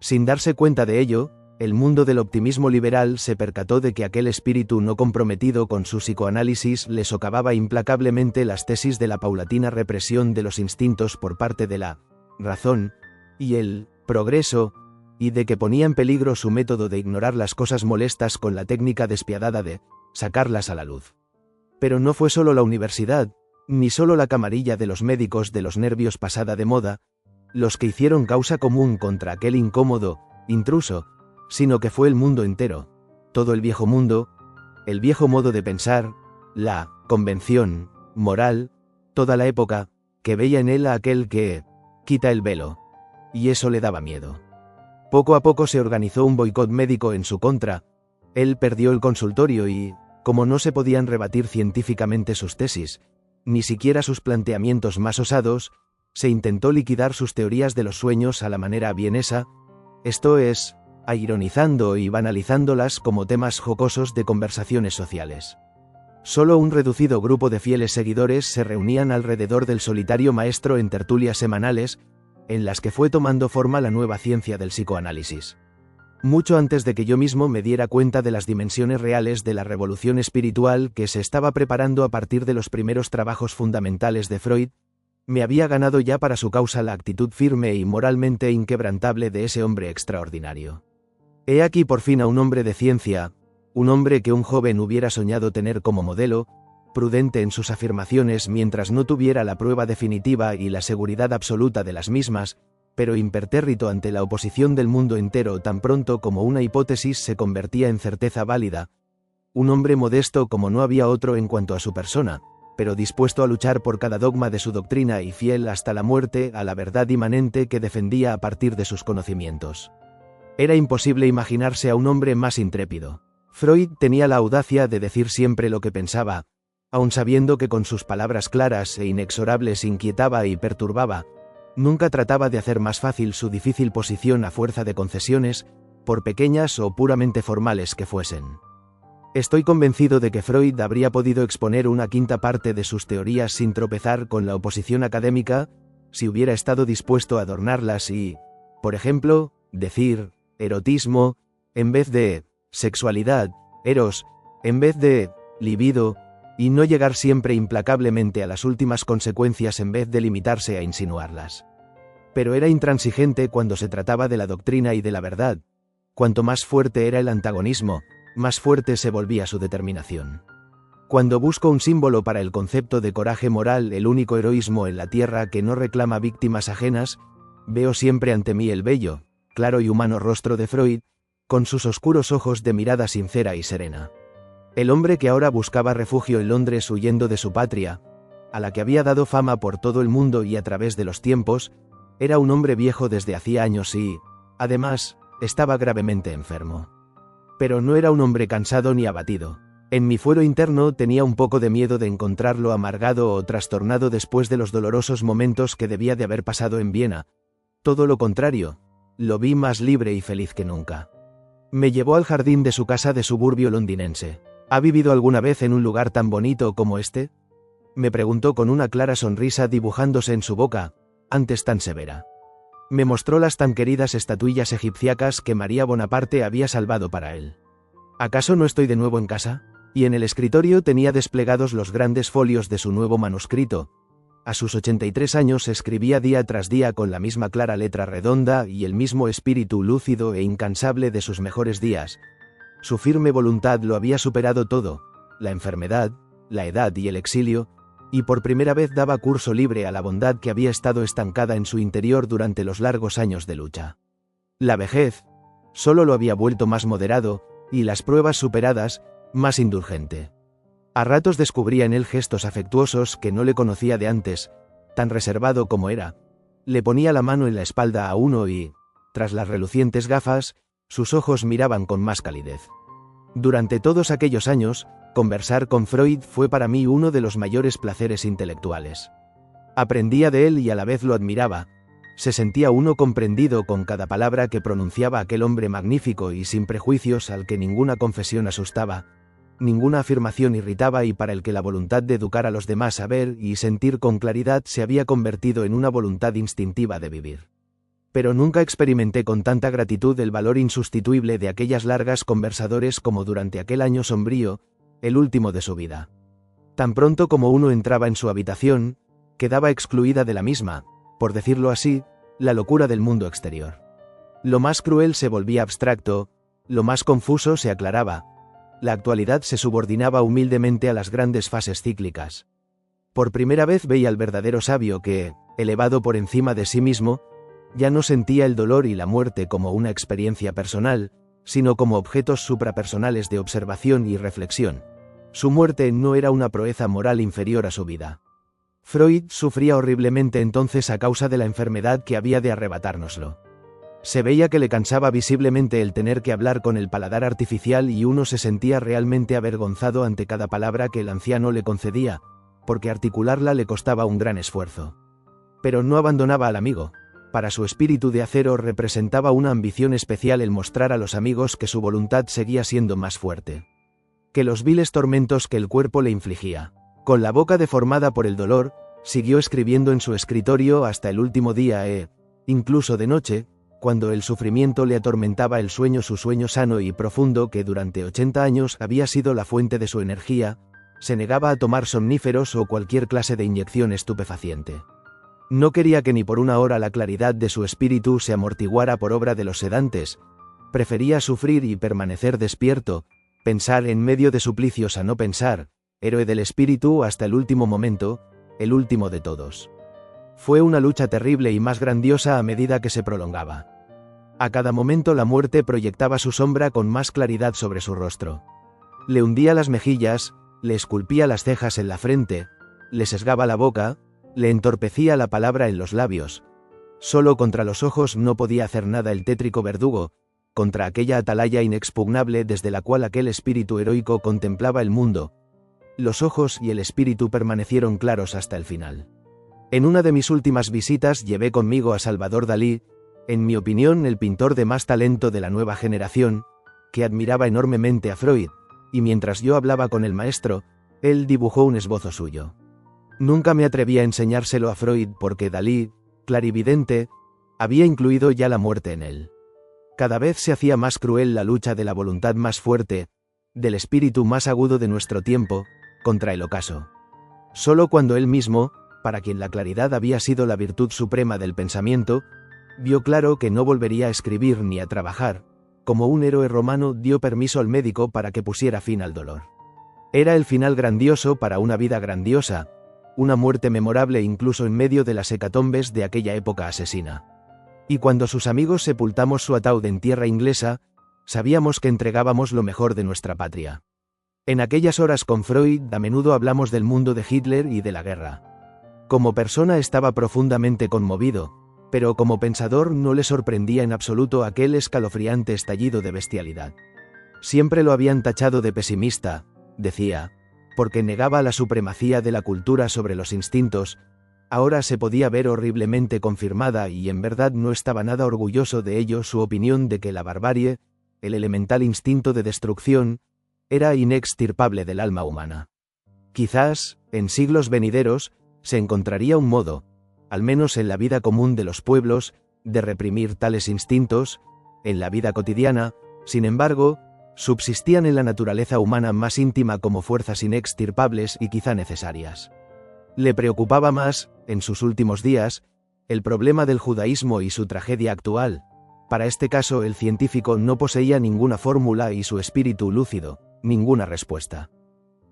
Sin darse cuenta de ello, el mundo del optimismo liberal se percató de que aquel espíritu no comprometido con su psicoanálisis le socavaba implacablemente las tesis de la paulatina represión de los instintos por parte de la razón y el progreso, y de que ponía en peligro su método de ignorar las cosas molestas con la técnica despiadada de sacarlas a la luz. Pero no fue solo la universidad, ni solo la camarilla de los médicos de los nervios pasada de moda, los que hicieron causa común contra aquel incómodo intruso, sino que fue el mundo entero, todo el viejo mundo, el viejo modo de pensar, la convención moral, toda la época, que veía en él a aquel que quita el velo, y eso le daba miedo. Poco a poco se organizó un boicot médico en su contra, él perdió el consultorio y, como no se podían rebatir científicamente sus tesis, ni siquiera sus planteamientos más osados, se intentó liquidar sus teorías de los sueños a la manera vienesa, esto es, ironizando y banalizándolas como temas jocosos de conversaciones sociales. Solo un reducido grupo de fieles seguidores se reunían alrededor del solitario maestro en tertulias semanales, en las que fue tomando forma la nueva ciencia del psicoanálisis. Mucho antes de que yo mismo me diera cuenta de las dimensiones reales de la revolución espiritual que se estaba preparando a partir de los primeros trabajos fundamentales de Freud, me había ganado ya para su causa la actitud firme y moralmente inquebrantable de ese hombre extraordinario. He aquí por fin a un hombre de ciencia, un hombre que un joven hubiera soñado tener como modelo, prudente en sus afirmaciones mientras no tuviera la prueba definitiva y la seguridad absoluta de las mismas, pero impertérrito ante la oposición del mundo entero tan pronto como una hipótesis se convertía en certeza válida, un hombre modesto como no había otro en cuanto a su persona, pero dispuesto a luchar por cada dogma de su doctrina y fiel hasta la muerte a la verdad inmanente que defendía a partir de sus conocimientos. Era imposible imaginarse a un hombre más intrépido. Freud tenía la audacia de decir siempre lo que pensaba, aun sabiendo que con sus palabras claras e inexorables inquietaba y perturbaba, nunca trataba de hacer más fácil su difícil posición a fuerza de concesiones, por pequeñas o puramente formales que fuesen. Estoy convencido de que Freud habría podido exponer una quinta parte de sus teorías sin tropezar con la oposición académica, si hubiera estado dispuesto a adornarlas y, por ejemplo, decir erotismo en vez de sexualidad, eros en vez de libido, y no llegar siempre implacablemente a las últimas consecuencias en vez de limitarse a insinuarlas. Pero era intransigente cuando se trataba de la doctrina y de la verdad. Cuanto más fuerte era el antagonismo, más fuerte se volvía su determinación. Cuando busco un símbolo para el concepto de coraje moral, el único heroísmo en la tierra que no reclama víctimas ajenas, veo siempre ante mí el bello, claro y humano rostro de Freud, con sus oscuros ojos de mirada sincera y serena. El hombre que ahora buscaba refugio en Londres huyendo de su patria, a la que había dado fama por todo el mundo y a través de los tiempos, era un hombre viejo desde hacía años y, además, estaba gravemente enfermo. Pero no era un hombre cansado ni abatido. En mi fuero interno tenía un poco de miedo de encontrarlo amargado o trastornado después de los dolorosos momentos que debía de haber pasado en Viena. Todo lo contrario, lo vi más libre y feliz que nunca. Me llevó al jardín de su casa de suburbio londinense. ¿Ha vivido alguna vez en un lugar tan bonito como este?, me preguntó con una clara sonrisa dibujándose en su boca, antes tan severa. Me mostró las tan queridas estatuillas egipciacas que María Bonaparte había salvado para él. ¿Acaso no estoy de nuevo en casa? Y en el escritorio tenía desplegados los grandes folios de su nuevo manuscrito. A sus 83 años escribía día tras día con la misma clara letra redonda y el mismo espíritu lúcido e incansable de sus mejores días. Su firme voluntad lo había superado todo, la enfermedad, la edad y el exilio, y por primera vez daba curso libre a la bondad que había estado estancada en su interior durante los largos años de lucha. La vejez solo lo había vuelto más moderado, y las pruebas superadas, más indulgente. A ratos descubría en él gestos afectuosos que no le conocía de antes, tan reservado como era. Le ponía la mano en la espalda a uno y, tras las relucientes gafas, sus ojos miraban con más calidez. Durante todos aquellos años, conversar con Freud fue para mí uno de los mayores placeres intelectuales. Aprendía de él y a la vez lo admiraba. Se sentía uno comprendido con cada palabra que pronunciaba aquel hombre magnífico y sin prejuicios al que ninguna confesión asustaba, ninguna afirmación irritaba y para el que la voluntad de educar a los demás a ver y sentir con claridad se había convertido en una voluntad instintiva de vivir. Pero nunca experimenté con tanta gratitud el valor insustituible de aquellas largas conversadores como durante aquel año sombrío, el último de su vida. Tan pronto como uno entraba en su habitación, quedaba excluida de la misma, por decirlo así, la locura del mundo exterior. Lo más cruel se volvía abstracto, lo más confuso se aclaraba, la actualidad se subordinaba humildemente a las grandes fases cíclicas. Por primera vez veía al verdadero sabio que, elevado por encima de sí mismo, ya no sentía el dolor y la muerte como una experiencia personal, sino como objetos suprapersonales de observación y reflexión. Su muerte no era una proeza moral inferior a su vida. Freud sufría horriblemente entonces a causa de la enfermedad que había de arrebatárnoslo. Se veía que le cansaba visiblemente el tener que hablar con el paladar artificial y uno se sentía realmente avergonzado ante cada palabra que el anciano le concedía, porque articularla le costaba un gran esfuerzo. Pero no abandonaba al amigo. Para su espíritu de acero representaba una ambición especial el mostrar a los amigos que su voluntad seguía siendo más fuerte que los viles tormentos que el cuerpo le infligía. Con la boca deformada por el dolor, siguió escribiendo en su escritorio hasta el último día incluso de noche, cuando el sufrimiento le atormentaba el sueño, su sueño sano y profundo que durante 80 años había sido la fuente de su energía, se negaba a tomar somníferos o cualquier clase de inyección estupefaciente. No quería que ni por una hora la claridad de su espíritu se amortiguara por obra de los sedantes, prefería sufrir y permanecer despierto, pensar en medio de suplicios a no pensar, héroe del espíritu hasta el último momento, el último de todos. Fue una lucha terrible y más grandiosa a medida que se prolongaba. A cada momento la muerte proyectaba su sombra con más claridad sobre su rostro. Le hundía las mejillas, le esculpía las cejas en la frente, le sesgaba la boca, le entorpecía la palabra en los labios. Solo contra los ojos no podía hacer nada el tétrico verdugo, contra aquella atalaya inexpugnable desde la cual aquel espíritu heroico contemplaba el mundo. los ojos y el espíritu permanecieron claros hasta el final. En una de mis últimas visitas llevé conmigo a Salvador Dalí, en mi opinión el pintor de más talento de la nueva generación, que admiraba enormemente a Freud, y mientras yo hablaba con el maestro, él dibujó un esbozo suyo. Nunca me atreví a enseñárselo a Freud porque Dalí, clarividente, había incluido ya la muerte en él. Cada vez se hacía más cruel la lucha de la voluntad más fuerte, del espíritu más agudo de nuestro tiempo, contra el ocaso. Solo cuando él mismo, para quien la claridad había sido la virtud suprema del pensamiento, vio claro que no volvería a escribir ni a trabajar, como un héroe romano dio permiso al médico para que pusiera fin al dolor. Era el final grandioso para una vida grandiosa, una muerte memorable incluso en medio de las hecatombes de aquella época asesina. Y cuando sus amigos sepultamos su ataúd en tierra inglesa, sabíamos que entregábamos lo mejor de nuestra patria. En aquellas horas con Freud a menudo hablamos del mundo de Hitler y de la guerra. Como persona estaba profundamente conmovido, pero como pensador no le sorprendía en absoluto aquel escalofriante estallido de bestialidad. Siempre lo habían tachado de pesimista, decía, porque negaba la supremacía de la cultura sobre los instintos. Ahora se podía ver horriblemente confirmada y en verdad no estaba nada orgulloso de ello su opinión de que la barbarie, el elemental instinto de destrucción, era inextirpable del alma humana. Quizás, en siglos venideros, se encontraría un modo, al menos en la vida común de los pueblos, de reprimir tales instintos. En la vida cotidiana, sin embargo, subsistían en la naturaleza humana más íntima como fuerzas inextirpables y quizá necesarias. Le preocupaba más, en sus últimos días, el problema del judaísmo y su tragedia actual. Para este caso el científico no poseía ninguna fórmula y su espíritu lúcido, ninguna respuesta.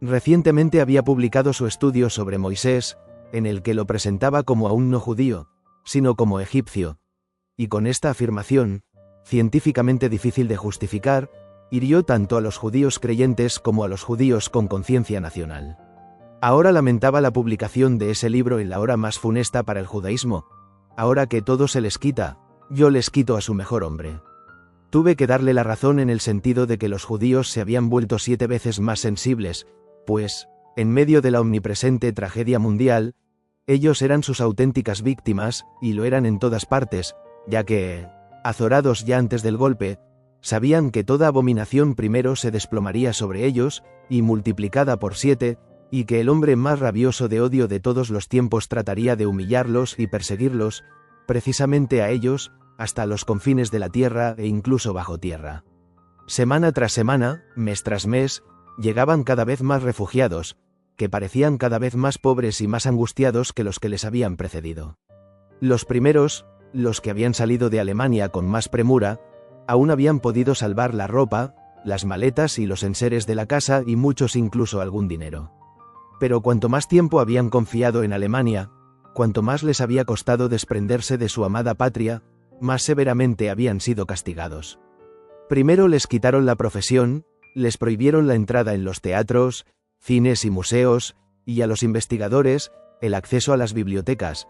Recientemente había publicado su estudio sobre Moisés, en el que lo presentaba como a un no judío, sino como egipcio, y con esta afirmación, científicamente difícil de justificar, hirió tanto a los judíos creyentes como a los judíos con conciencia nacional. Ahora lamentaba la publicación de ese libro en la hora más funesta para el judaísmo. Ahora que todo se les quita, yo les quito a su mejor hombre. Tuve que darle la razón en el sentido de que los judíos se habían vuelto 7 veces más sensibles, pues, en medio de la omnipresente tragedia mundial, ellos eran sus auténticas víctimas, y lo eran en todas partes, ya que, azorados ya antes del golpe, sabían que toda abominación primero se desplomaría sobre ellos, y multiplicada por 7, y que el hombre más rabioso de odio de todos los tiempos trataría de humillarlos y perseguirlos, precisamente a ellos, hasta los confines de la tierra e incluso bajo tierra. Semana tras semana, mes tras mes, llegaban cada vez más refugiados, que parecían cada vez más pobres y más angustiados que los que les habían precedido. Los primeros, los que habían salido de Alemania con más premura, aún habían podido salvar la ropa, las maletas y los enseres de la casa y muchos incluso algún dinero. Pero cuanto más tiempo habían confiado en Alemania, cuanto más les había costado desprenderse de su amada patria, más severamente habían sido castigados. Primero les quitaron la profesión, les prohibieron la entrada en los teatros, cines y museos, y a los investigadores, el acceso a las bibliotecas.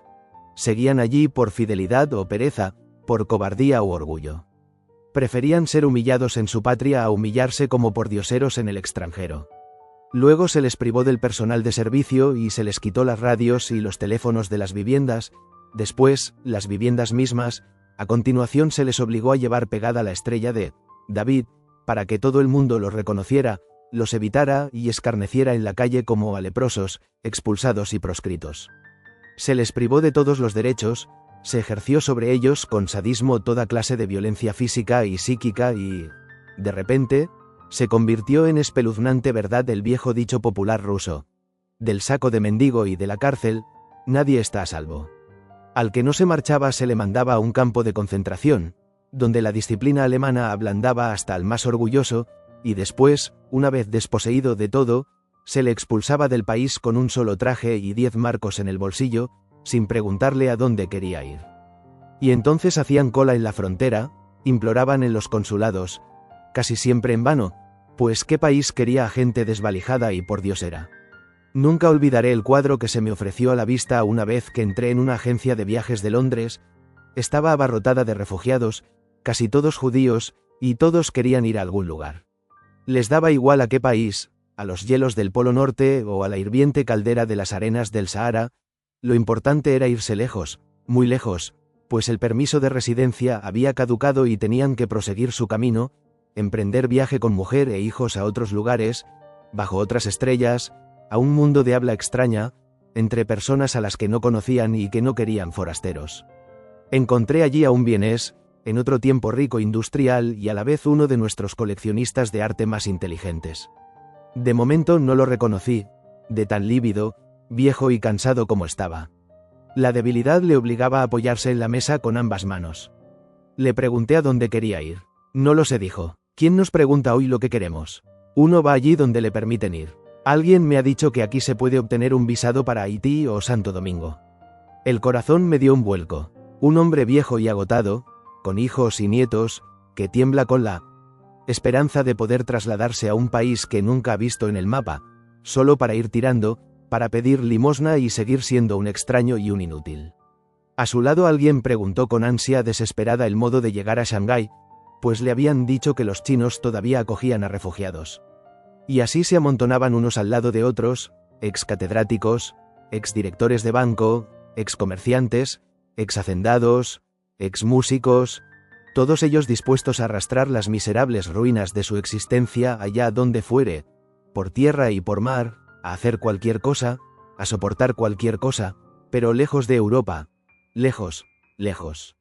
Seguían allí por fidelidad o pereza, por cobardía o orgullo. Preferían ser humillados en su patria a humillarse como pordioseros en el extranjero. Luego se les privó del personal de servicio y se les quitó las radios y los teléfonos de las viviendas, después, las viviendas mismas. A continuación se les obligó a llevar pegada la estrella de David, para que todo el mundo los reconociera, los evitara y escarneciera en la calle como a leprosos, expulsados y proscritos. Se les privó de todos los derechos, se ejerció sobre ellos con sadismo toda clase de violencia física y psíquica y, de repente, se convirtió en espeluznante verdad el viejo dicho popular ruso: del saco de mendigo y de la cárcel, nadie está a salvo. Al que no se marchaba se le mandaba a un campo de concentración, donde la disciplina alemana ablandaba hasta al más orgulloso, y después, una vez desposeído de todo, se le expulsaba del país con un solo traje y 10 marcos en el bolsillo, sin preguntarle a dónde quería ir. Y entonces hacían cola en la frontera, imploraban en los consulados, casi siempre en vano, pues qué país quería a gente desvalijada y pordiosera. Nunca olvidaré el cuadro que se me ofreció a la vista una vez que entré en una agencia de viajes de Londres. Estaba abarrotada de refugiados, casi todos judíos, y todos querían ir a algún lugar. Les daba igual a qué país, a los hielos del Polo Norte o a la hirviente caldera de las arenas del Sahara, lo importante era irse lejos, muy lejos, pues el permiso de residencia había caducado y tenían que proseguir su camino, emprender viaje con mujer e hijos a otros lugares, bajo otras estrellas, a un mundo de habla extraña, entre personas a las que no conocían y que no querían forasteros. Encontré allí a un vienés, en otro tiempo rico industrial y a la vez uno de nuestros coleccionistas de arte más inteligentes. De momento no lo reconocí, de tan lívido, viejo y cansado como estaba. La debilidad le obligaba a apoyarse en la mesa con ambas manos. Le pregunté a dónde quería ir. No lo sé, dijo. ¿Quién nos pregunta hoy lo que queremos? Uno va allí donde le permiten ir. Alguien me ha dicho que aquí se puede obtener un visado para Haití o Santo Domingo. El corazón me dio un vuelco. Un hombre viejo y agotado, con hijos y nietos, que tiembla con la esperanza de poder trasladarse a un país que nunca ha visto en el mapa, solo para ir tirando, para pedir limosna y seguir siendo un extraño y un inútil. A su lado alguien preguntó con ansia desesperada el modo de llegar a Shanghái, pues le habían dicho que los chinos todavía acogían a refugiados. Y así se amontonaban unos al lado de otros, ex catedráticos, ex directores de banco, ex comerciantes, ex hacendados, ex músicos, todos ellos dispuestos a arrastrar las miserables ruinas de su existencia allá donde fuere, por tierra y por mar, a hacer cualquier cosa, a soportar cualquier cosa, pero lejos de Europa, lejos, lejos.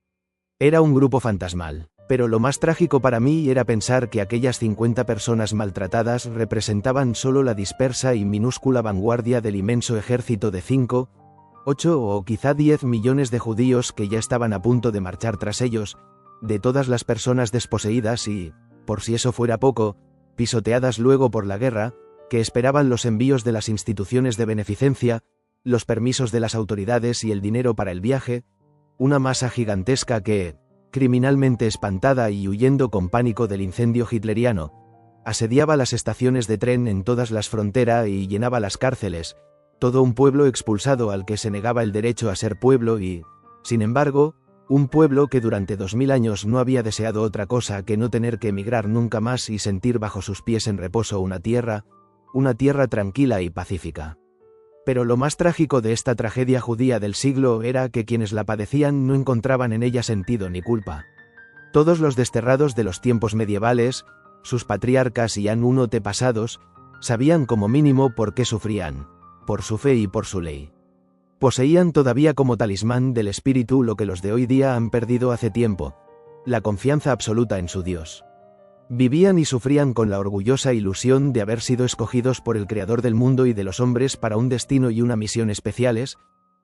Era un grupo fantasmal, pero lo más trágico para mí era pensar que aquellas 50 personas maltratadas representaban solo la dispersa y minúscula vanguardia del inmenso ejército de 5, 8 o quizá 10 millones de judíos que ya estaban a punto de marchar tras ellos, de todas las personas desposeídas y, por si eso fuera poco, pisoteadas luego por la guerra, que esperaban los envíos de las instituciones de beneficencia, los permisos de las autoridades y el dinero para el viaje, una masa gigantesca que, criminalmente espantada y huyendo con pánico del incendio hitleriano, asediaba las estaciones de tren en todas las fronteras y llenaba las cárceles, todo un pueblo expulsado al que se negaba el derecho a ser pueblo y, sin embargo, un pueblo que durante 2000 años no había deseado otra cosa que no tener que emigrar nunca más y sentir bajo sus pies en reposo una tierra tranquila y pacífica. Pero lo más trágico de esta tragedia judía del siglo era que quienes la padecían no encontraban en ella sentido ni culpa. Todos los desterrados de los tiempos medievales, sus patriarcas y antepasados, sabían como mínimo por qué sufrían, por su fe y por su ley. Poseían todavía como talismán del espíritu lo que los de hoy día han perdido hace tiempo, la confianza absoluta en su Dios. Vivían y sufrían con la orgullosa ilusión de haber sido escogidos por el Creador del mundo y de los hombres para un destino y una misión especiales,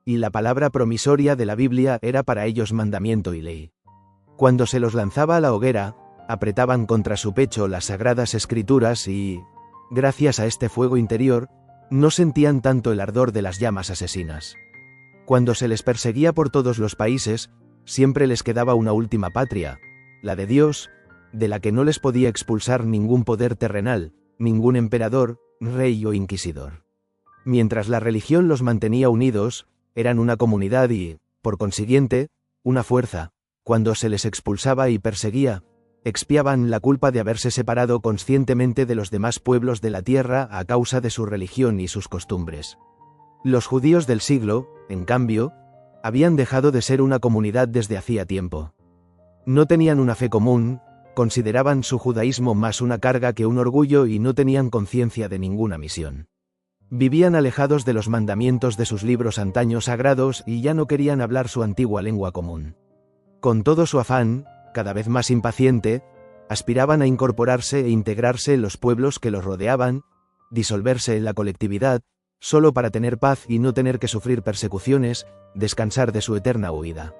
y la palabra promisoria de la Biblia era para ellos mandamiento y ley. Cuando se los lanzaba a la hoguera, apretaban contra su pecho las sagradas escrituras y, gracias a este fuego interior, no sentían tanto el ardor de las llamas asesinas. Cuando se les perseguía por todos los países, siempre les quedaba una última patria, la de Dios, de la que no les podía expulsar ningún poder terrenal, ningún emperador, rey o inquisidor. Mientras la religión los mantenía unidos, eran una comunidad y, por consiguiente, una fuerza. Cuando se les expulsaba y perseguía, expiaban la culpa de haberse separado conscientemente de los demás pueblos de la tierra a causa de su religión y sus costumbres. Los judíos del siglo, en cambio, habían dejado de ser una comunidad desde hacía tiempo. No tenían una fe común, consideraban su judaísmo más una carga que un orgullo y no tenían conciencia de ninguna misión. Vivían alejados de los mandamientos de sus libros antaño sagrados y ya no querían hablar su antigua lengua común. Con todo su afán, cada vez más impaciente, aspiraban a incorporarse e integrarse en los pueblos que los rodeaban, disolverse en la colectividad, solo para tener paz y no tener que sufrir persecuciones, descansar de su eterna huida.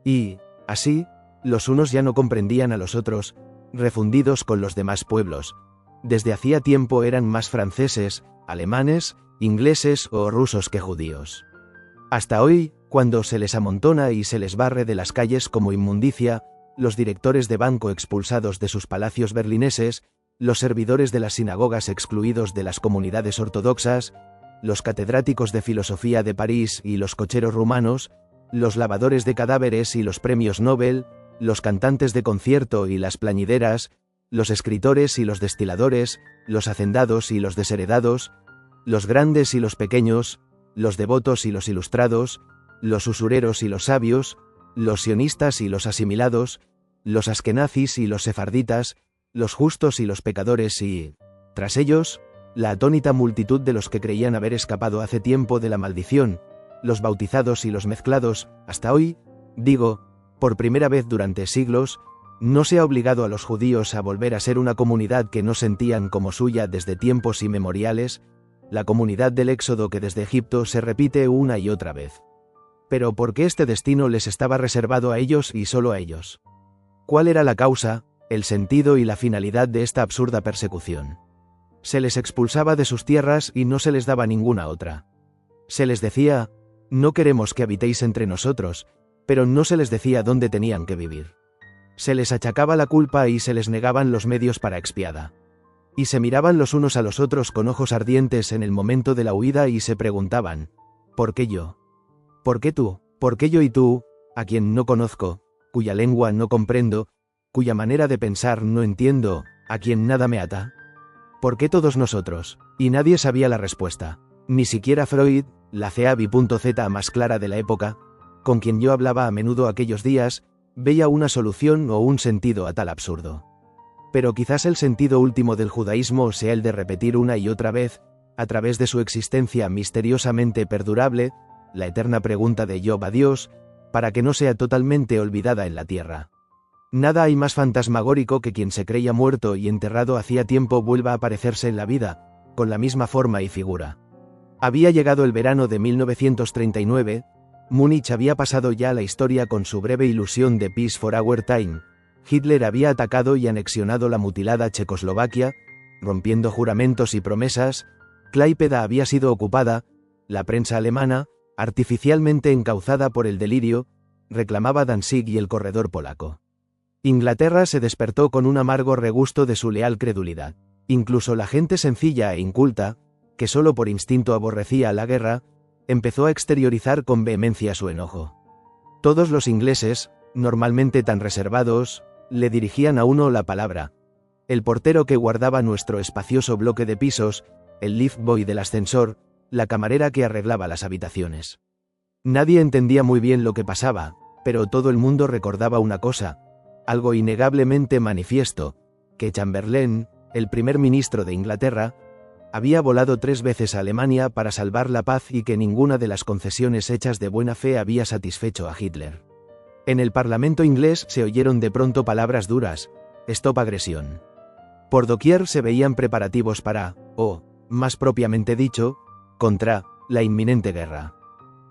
Y, así, los unos ya no comprendían a los otros, refundidos con los demás pueblos. Desde hacía tiempo eran más franceses, alemanes, ingleses o rusos que judíos. Hasta hoy, cuando se les amontona y se les barre de las calles como inmundicia, los directores de banco expulsados de sus palacios berlineses, los servidores de las sinagogas excluidos de las comunidades ortodoxas, los catedráticos de filosofía de París y los cocheros rumanos, los lavadores de cadáveres y los premios Nobel, los cantantes de concierto y las plañideras, los escritores y los destiladores, los hacendados y los desheredados, los grandes y los pequeños, los devotos y los ilustrados, los usureros y los sabios, los sionistas y los asimilados, los askenazis y los sefarditas, los justos y los pecadores y, tras ellos, la atónita multitud de los que creían haber escapado hace tiempo de la maldición, los bautizados y los mezclados, hasta hoy, digo, por primera vez durante siglos, no se ha obligado a los judíos a volver a ser una comunidad que no sentían como suya desde tiempos inmemoriales, la comunidad del Éxodo que desde Egipto se repite una y otra vez. Pero ¿por qué este destino les estaba reservado a ellos y solo a ellos? ¿Cuál era la causa, el sentido y la finalidad de esta absurda persecución? Se les expulsaba de sus tierras y no se les daba ninguna otra. Se les decía, no queremos que habitéis entre nosotros, pero no se les decía dónde tenían que vivir. Se les achacaba la culpa y se les negaban los medios para expiarla. Y se miraban los unos a los otros con ojos ardientes en el momento de la huida y se preguntaban, ¿por qué yo? ¿Por qué tú? ¿Por qué yo y tú, a quien no conozco, cuya lengua no comprendo, cuya manera de pensar no entiendo, a quien nada me ata? ¿Por qué todos nosotros? Y nadie sabía la respuesta. Ni siquiera Freud, la CAB.Z más clara de la época, con quien yo hablaba a menudo aquellos días, veía una solución o un sentido a tal absurdo. Pero quizás el sentido último del judaísmo sea el de repetir una y otra vez, a través de su existencia misteriosamente perdurable, la eterna pregunta de Job a Dios, para que no sea totalmente olvidada en la tierra. Nada hay más fantasmagórico que quien se creía muerto y enterrado hacía tiempo vuelva a aparecerse en la vida, con la misma forma y figura. Había llegado el verano de 1939, Múnich había pasado ya a la historia con su breve ilusión de Peace for Our Time, Hitler había atacado y anexionado la mutilada Checoslovaquia, rompiendo juramentos y promesas, Klaipėda había sido ocupada, la prensa alemana, artificialmente encauzada por el delirio, reclamaba Danzig y el corredor polaco. Inglaterra se despertó con un amargo regusto de su leal credulidad. Incluso la gente sencilla e inculta, que solo por instinto aborrecía la guerra, empezó a exteriorizar con vehemencia su enojo. Todos los ingleses, normalmente tan reservados, le dirigían a uno la palabra. El portero que guardaba nuestro espacioso bloque de pisos, el lift boy del ascensor, la camarera que arreglaba las habitaciones. Nadie entendía muy bien lo que pasaba, pero todo el mundo recordaba una cosa, algo innegablemente manifiesto, que Chamberlain, el primer ministro de Inglaterra, había volado 3 veces a Alemania para salvar la paz y que ninguna de las concesiones hechas de buena fe había satisfecho a Hitler. En el Parlamento inglés se oyeron de pronto palabras duras, stop agresión. Por doquier se veían preparativos para, o, más propiamente dicho, contra, la inminente guerra.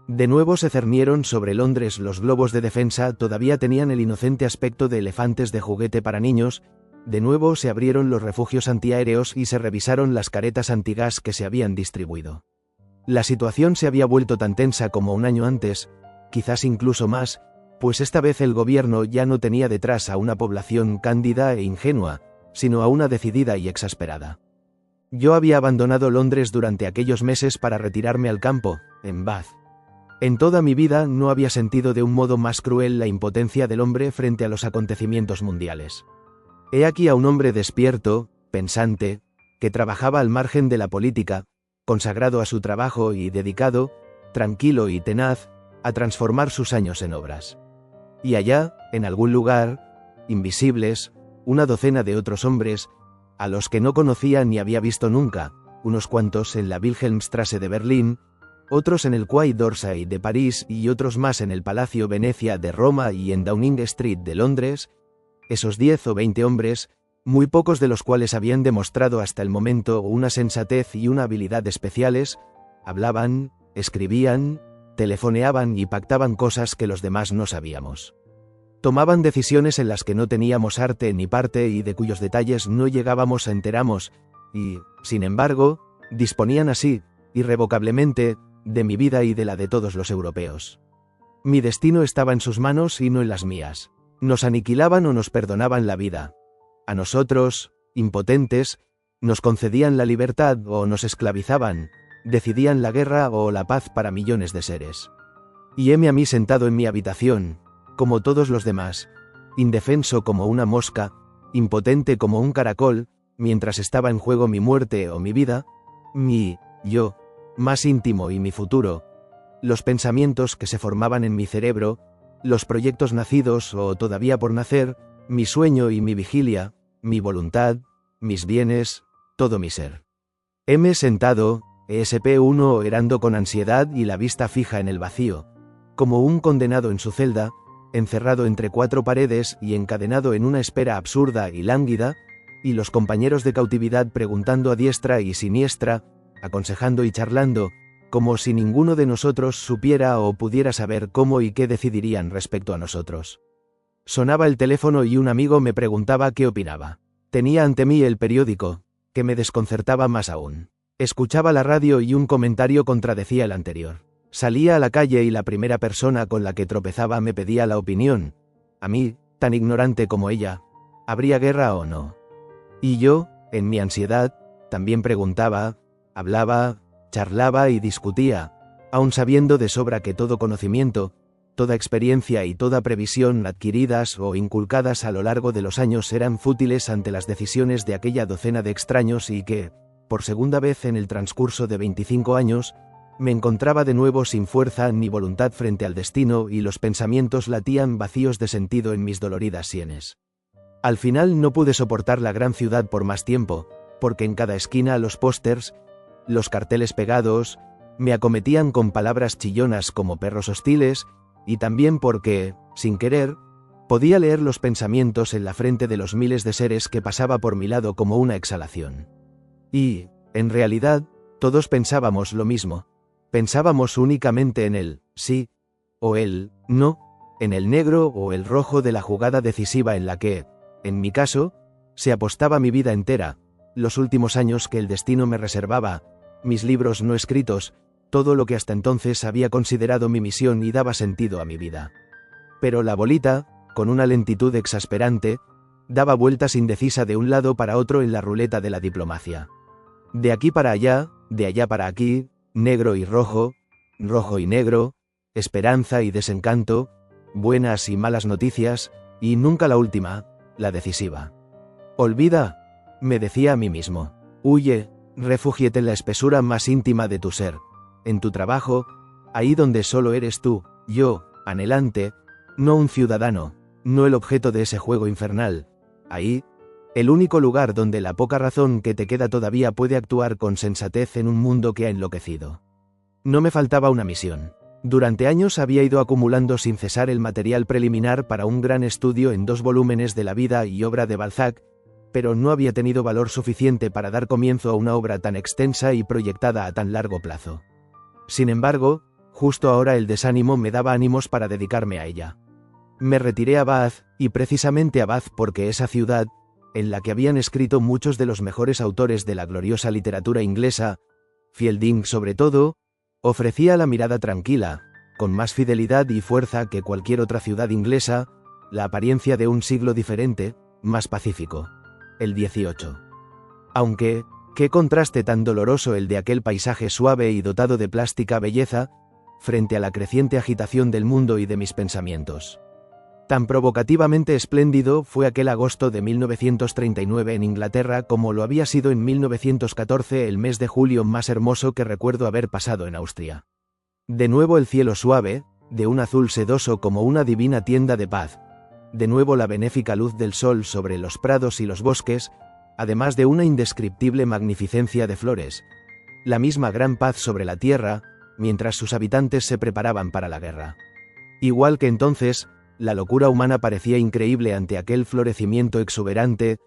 De nuevo se cernieron sobre Londres los globos de defensa, todavía tenían el inocente aspecto de elefantes de juguete para niños, de nuevo se abrieron los refugios antiaéreos y se revisaron las caretas antigas que se habían distribuido. La situación se había vuelto tan tensa como un año antes, quizás incluso más, pues esta vez el gobierno ya no tenía detrás a una población cándida e ingenua, sino a una decidida y exasperada. Yo había abandonado Londres durante aquellos meses para retirarme al campo, en Bath. En toda mi vida no había sentido de un modo más cruel la impotencia del hombre frente a los acontecimientos mundiales. He aquí a un hombre despierto, pensante, que trabajaba al margen de la política, consagrado a su trabajo y dedicado, tranquilo y tenaz, a transformar sus años en obras. Y allá, en algún lugar, invisibles, una docena de otros hombres, a los que no conocía ni había visto nunca, unos cuantos en la Wilhelmstrasse de Berlín, otros en el Quai d'Orsay de París y otros más en el Palacio Venecia de Roma y en Downing Street de Londres, esos 10 o 20 hombres, muy pocos de los cuales habían demostrado hasta el momento una sensatez y una habilidad especiales, hablaban, escribían, telefoneaban y pactaban cosas que los demás no sabíamos. Tomaban decisiones en las que no teníamos arte ni parte y de cuyos detalles no llegábamos a enterarnos, y, sin embargo, disponían así, irrevocablemente, de mi vida y de la de todos los europeos. Mi destino estaba en sus manos y no en las mías. Nos aniquilaban o nos perdonaban la vida. A nosotros, impotentes, nos concedían la libertad o nos esclavizaban, decidían la guerra o la paz para millones de seres. Y heme a mí sentado en mi habitación, como todos los demás, indefenso como una mosca, impotente como un caracol, mientras estaba en juego mi muerte o mi vida, mi yo más íntimo y mi futuro, los pensamientos que se formaban en mi cerebro, los proyectos nacidos o todavía por nacer, mi sueño y mi vigilia, mi voluntad, mis bienes, todo mi ser. Heme sentado, ESP1 orando con ansiedad y la vista fija en el vacío, como un condenado en su celda, encerrado entre cuatro paredes y encadenado en una espera absurda y lánguida, y los compañeros de cautividad preguntando a diestra y siniestra, aconsejando y charlando, como si ninguno de nosotros supiera o pudiera saber cómo y qué decidirían respecto a nosotros. Sonaba el teléfono y un amigo me preguntaba qué opinaba. Tenía ante mí el periódico, que me desconcertaba más aún. Escuchaba la radio y un comentario contradecía el anterior. Salía a la calle y la primera persona con la que tropezaba me pedía la opinión. A mí, tan ignorante como ella, ¿habría guerra o no? Y yo, en mi ansiedad, también preguntaba, hablaba, charlaba y discutía, aun sabiendo de sobra que todo conocimiento, toda experiencia y toda previsión adquiridas o inculcadas a lo largo de los años eran fútiles ante las decisiones de aquella docena de extraños y que, por segunda vez en el transcurso de 25 años, me encontraba de nuevo sin fuerza ni voluntad frente al destino y los pensamientos latían vacíos de sentido en mis doloridas sienes. Al final no pude soportar la gran ciudad por más tiempo, porque en cada esquina los pósters, los carteles pegados, me acometían con palabras chillonas como perros hostiles, y también porque, sin querer, podía leer los pensamientos en la frente de los miles de seres que pasaba por mi lado como una exhalación. Y, en realidad, todos pensábamos lo mismo. Pensábamos únicamente en el sí o el no, en el negro o el rojo de la jugada decisiva en la que, en mi caso, se apostaba mi vida entera, los últimos años que el destino me reservaba, mis libros no escritos, todo lo que hasta entonces había considerado mi misión y daba sentido a mi vida. Pero la bolita, con una lentitud exasperante, daba vueltas indecisa de un lado para otro en la ruleta de la diplomacia. De aquí para allá, de allá para aquí, negro y rojo, rojo y negro, esperanza y desencanto, buenas y malas noticias, y nunca la última, la decisiva. Olvida, me decía a mí mismo, huye, refúgiate en la espesura más íntima de tu ser, en tu trabajo, ahí donde solo eres tú, yo, anhelante, no un ciudadano, no el objeto de ese juego infernal, ahí, el único lugar donde la poca razón que te queda todavía puede actuar con sensatez en un mundo que ha enloquecido. No me faltaba una misión. Durante años había ido acumulando sin cesar el material preliminar para un gran estudio en 2 volúmenes de la vida y obra de Balzac, pero no había tenido valor suficiente para dar comienzo a una obra tan extensa y proyectada a tan largo plazo. Sin embargo, justo ahora el desánimo me daba ánimos para dedicarme a ella. Me retiré a Bath, y precisamente a Bath porque esa ciudad, en la que habían escrito muchos de los mejores autores de la gloriosa literatura inglesa, Fielding sobre todo, ofrecía la mirada tranquila, con más fidelidad y fuerza que cualquier otra ciudad inglesa, la apariencia de un siglo diferente, más pacífico, el 18. Aunque, qué contraste tan doloroso el de aquel paisaje suave y dotado de plástica belleza, frente a la creciente agitación del mundo y de mis pensamientos. Tan provocativamente espléndido fue aquel agosto de 1939 en Inglaterra como lo había sido en 1914 el mes de julio más hermoso que recuerdo haber pasado en Austria. De nuevo el cielo suave, de un azul sedoso como una divina tienda de paz, de nuevo la benéfica luz del sol sobre los prados y los bosques, además de una indescriptible magnificencia de flores, la misma gran paz sobre la tierra, mientras sus habitantes se preparaban para la guerra. Igual que entonces, la locura humana parecía increíble ante aquel florecimiento exuberante,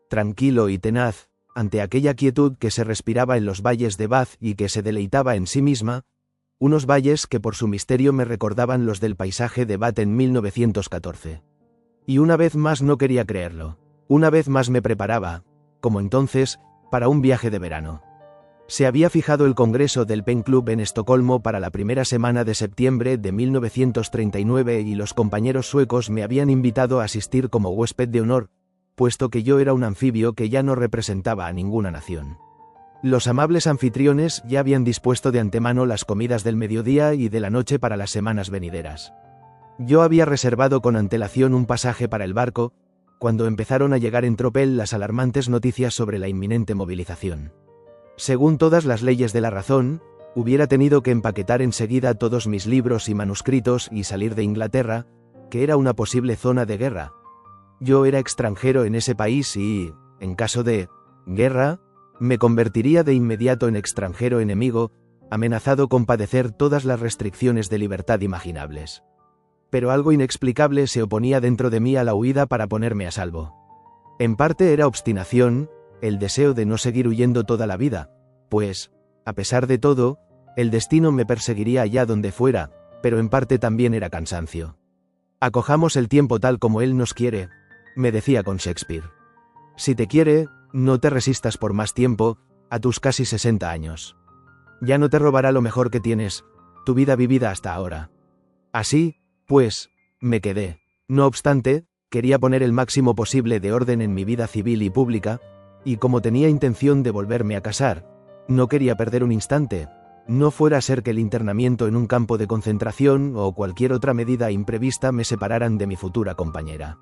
tranquilo y tenaz, ante aquella quietud que se respiraba en los valles de Bath y que se deleitaba en sí misma, unos valles que por su misterio me recordaban los del paisaje de Bath en 1914. Y una vez más no quería creerlo, una vez más me preparaba, como entonces, para un viaje de verano. Se había fijado el congreso del Pen Club en Estocolmo para la primera semana de septiembre de 1939 y los compañeros suecos me habían invitado a asistir como huésped de honor, puesto que yo era un anfibio que ya no representaba a ninguna nación. Los amables anfitriones ya habían dispuesto de antemano las comidas del mediodía y de la noche para las semanas venideras. Yo había reservado con antelación un pasaje para el barco, cuando empezaron a llegar en tropel las alarmantes noticias sobre la inminente movilización. Según todas las leyes de la razón, hubiera tenido que empaquetar enseguida todos mis libros y manuscritos y salir de Inglaterra, que era una posible zona de guerra. Yo era extranjero en ese país y, en caso de guerra, me convertiría de inmediato en extranjero enemigo, amenazado con padecer todas las restricciones de libertad imaginables. Pero algo inexplicable se oponía dentro de mí a la huida para ponerme a salvo. En parte era obstinación, el deseo de no seguir huyendo toda la vida, pues, a pesar de todo, el destino me perseguiría allá donde fuera, pero en parte también era cansancio. Acojamos el tiempo tal como él nos quiere, me decía con Shakespeare. Si te quiere, no te resistas por más tiempo, a tus casi 60 años. Ya no te robará lo mejor que tienes, tu vida vivida hasta ahora. Así, pues, me quedé. No obstante, quería poner el máximo posible de orden en mi vida civil y pública, y como tenía intención de volverme a casar, no quería perder un instante, no fuera a ser que el internamiento en un campo de concentración o cualquier otra medida imprevista me separaran de mi futura compañera.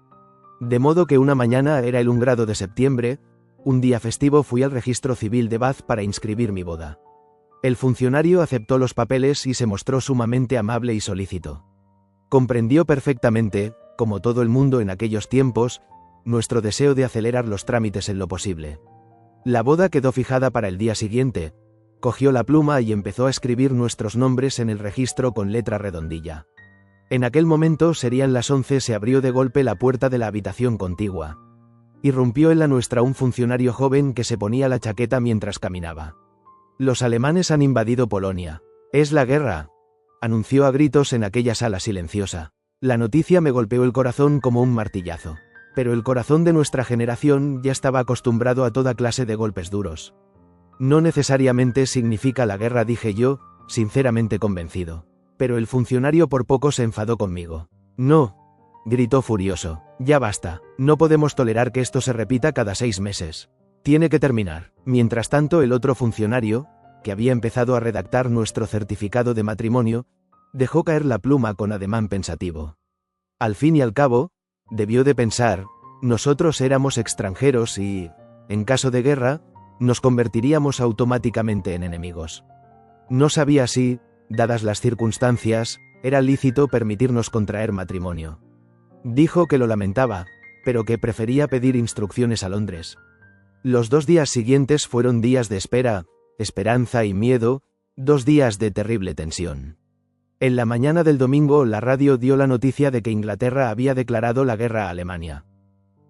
De modo que una mañana, era el 1 grado de septiembre, un día festivo, fui al registro civil de Bath para inscribir mi boda. El funcionario aceptó los papeles y se mostró sumamente amable y solícito. Comprendió perfectamente, como todo el mundo en aquellos tiempos, nuestro deseo de acelerar los trámites en lo posible. La boda quedó fijada para el día siguiente. Cogió la pluma y empezó a escribir nuestros nombres en el registro con letra redondilla. En aquel momento serían las 11, se abrió de golpe la puerta de la habitación contigua. Irrumpió en la nuestra un funcionario joven que se ponía la chaqueta mientras caminaba. Los alemanes han invadido Polonia. Es la guerra, anunció a gritos en aquella sala silenciosa. La noticia me golpeó el corazón como un martillazo. Pero el corazón de nuestra generación ya estaba acostumbrado a toda clase de golpes duros. No necesariamente significa la guerra, dije yo, sinceramente convencido. Pero el funcionario por poco se enfadó conmigo. No, gritó furioso, ya basta, no podemos tolerar que esto se repita cada 6 meses. Tiene que terminar. Mientras tanto, el otro funcionario, que había empezado a redactar nuestro certificado de matrimonio, dejó caer la pluma con ademán pensativo. Al fin y al cabo, debió de pensar, nosotros éramos extranjeros y, en caso de guerra, nos convertiríamos automáticamente en enemigos. No sabía si, dadas las circunstancias, era lícito permitirnos contraer matrimonio. Dijo que lo lamentaba, pero que prefería pedir instrucciones a Londres. Los 2 días siguientes fueron días de espera, esperanza y miedo, 2 días de terrible tensión. En la mañana del domingo, la radio dio la noticia de que Inglaterra había declarado la guerra a Alemania.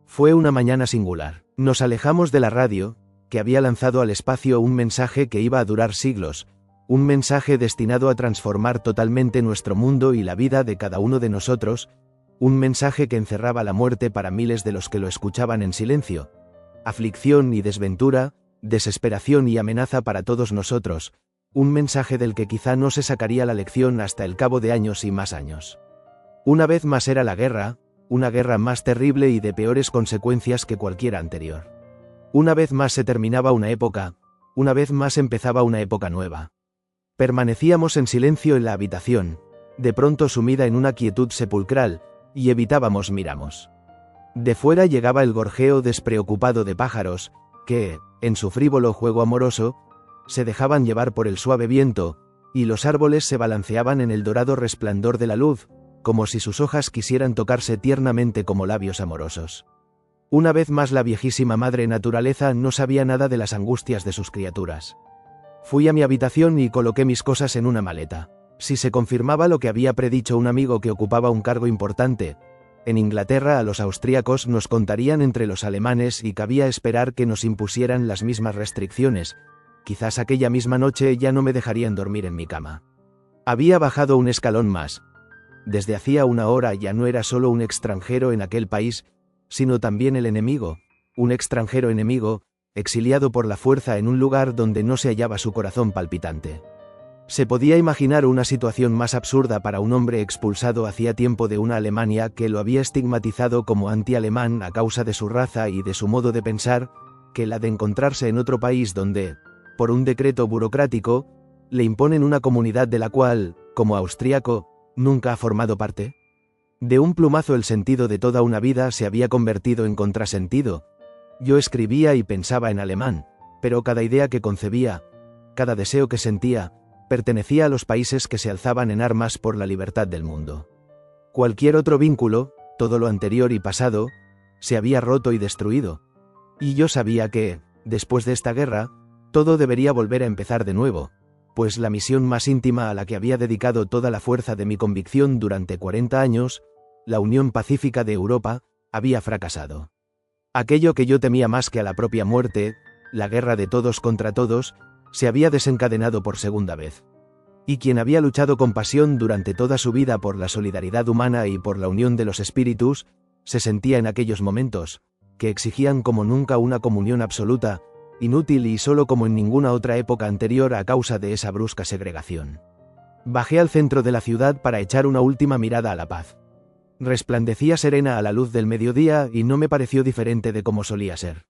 Fue una mañana singular. Nos alejamos de la radio, que había lanzado al espacio un mensaje que iba a durar siglos, un mensaje destinado a transformar totalmente nuestro mundo y la vida de cada uno de nosotros, un mensaje que encerraba la muerte para miles de los que lo escuchaban en silencio, aflicción y desventura, desesperación y amenaza para todos nosotros, un mensaje del que quizá no se sacaría la lección hasta el cabo de años y más años. Una vez más era la guerra, una guerra más terrible y de peores consecuencias que cualquiera anterior. Una vez más se terminaba una época, una vez más empezaba una época nueva. Permanecíamos en silencio en la habitación, de pronto sumida en una quietud sepulcral, y evitábamos miramos. De fuera llegaba el gorjeo despreocupado de pájaros, que, en su frívolo juego amoroso, se dejaban llevar por el suave viento, y los árboles se balanceaban en el dorado resplandor de la luz, como si sus hojas quisieran tocarse tiernamente como labios amorosos. Una vez más la viejísima madre naturaleza no sabía nada de las angustias de sus criaturas. Fui a mi habitación y coloqué mis cosas en una maleta. Si se confirmaba lo que había predicho un amigo que ocupaba un cargo importante, en Inglaterra a los austríacos nos contarían entre los alemanes y cabía esperar que nos impusieran las mismas restricciones. Quizás aquella misma noche ya no me dejarían dormir en mi cama. Había bajado un escalón más. Desde hacía una hora ya no era solo un extranjero en aquel país, sino también el enemigo, un extranjero enemigo, exiliado por la fuerza en un lugar donde no se hallaba su corazón palpitante. Se podía imaginar una situación más absurda para un hombre expulsado hacía tiempo de una Alemania que lo había estigmatizado como anti-alemán a causa de su raza y de su modo de pensar, que la de encontrarse en otro país donde, por un decreto burocrático, le imponen una comunidad de la cual, como austríaco, nunca ha formado parte. De un plumazo el sentido de toda una vida se había convertido en contrasentido. Yo escribía y pensaba en alemán, pero cada idea que concebía, cada deseo que sentía, pertenecía a los países que se alzaban en armas por la libertad del mundo. Cualquier otro vínculo, todo lo anterior y pasado, se había roto y destruido. Y yo sabía que, después de esta guerra, todo debería volver a empezar de nuevo, pues la misión más íntima a la que había dedicado toda la fuerza de mi convicción durante 40 años, la unión pacífica de Europa, había fracasado. Aquello que yo temía más que a la propia muerte, la guerra de todos contra todos, se había desencadenado por segunda vez. Y quien había luchado con pasión durante toda su vida por la solidaridad humana y por la unión de los espíritus, se sentía en aquellos momentos, que exigían como nunca una comunión absoluta, inútil y solo como en ninguna otra época anterior a causa de esa brusca segregación. Bajé al centro de la ciudad para echar una última mirada a la paz. Resplandecía serena a la luz del mediodía y no me pareció diferente de como solía ser.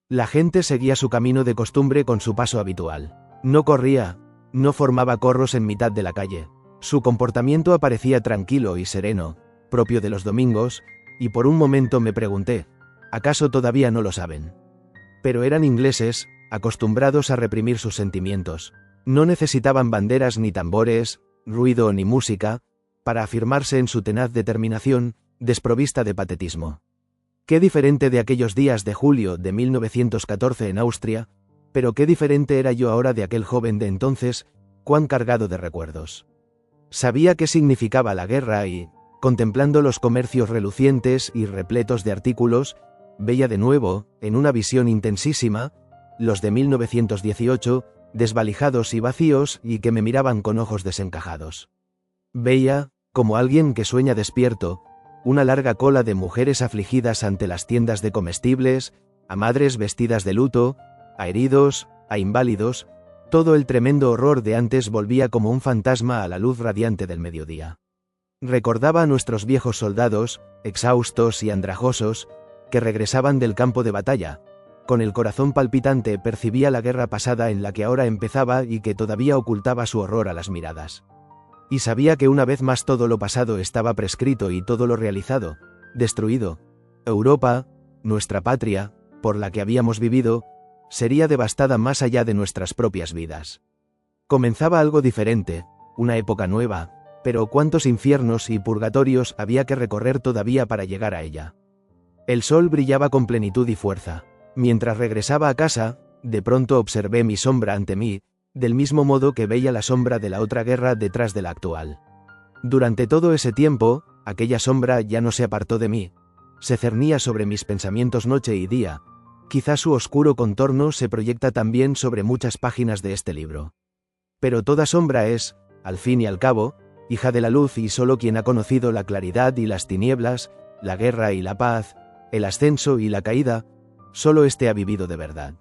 La gente seguía su camino de costumbre con su paso habitual. No corría, no formaba corros en mitad de la calle. Su comportamiento aparecía tranquilo y sereno, propio de los domingos, y por un momento me pregunté, ¿acaso todavía no lo saben? Pero eran ingleses, acostumbrados a reprimir sus sentimientos. No necesitaban banderas ni tambores, ruido ni música, para afirmarse en su tenaz determinación, desprovista de patetismo. Qué diferente de aquellos días de julio de 1914 en Austria, pero qué diferente era yo ahora de aquel joven de entonces, cuán cargado de recuerdos. Sabía qué significaba la guerra y, contemplando los comercios relucientes y repletos de artículos, veía de nuevo, en una visión intensísima, los de 1918, desvalijados y vacíos y que me miraban con ojos desencajados. Veía, como alguien que sueña despierto, una larga cola de mujeres afligidas ante las tiendas de comestibles, a madres vestidas de luto, a heridos, a inválidos, todo el tremendo horror de antes volvía como un fantasma a la luz radiante del mediodía. Recordaba a nuestros viejos soldados, exhaustos y andrajosos, que regresaban del campo de batalla. Con el corazón palpitante percibía la guerra pasada en la que ahora empezaba y que todavía ocultaba su horror a las miradas. Y sabía que una vez más todo lo pasado estaba prescrito y todo lo realizado, destruido. Europa, nuestra patria, por la que habíamos vivido, sería devastada más allá de nuestras propias vidas. Comenzaba algo diferente, una época nueva, pero cuántos infiernos y purgatorios había que recorrer todavía para llegar a ella. El sol brillaba con plenitud y fuerza. Mientras regresaba a casa, de pronto observé mi sombra ante mí, del mismo modo que veía la sombra de la otra guerra detrás de la actual. Durante todo ese tiempo, aquella sombra ya no se apartó de mí. Se cernía sobre mis pensamientos noche y día. Quizás su oscuro contorno se proyecta también sobre muchas páginas de este libro. Pero toda sombra es, al fin y al cabo, hija de la luz y solo quien ha conocido la claridad y las tinieblas, la guerra y la paz, el ascenso y la caída, solo éste ha vivido de verdad.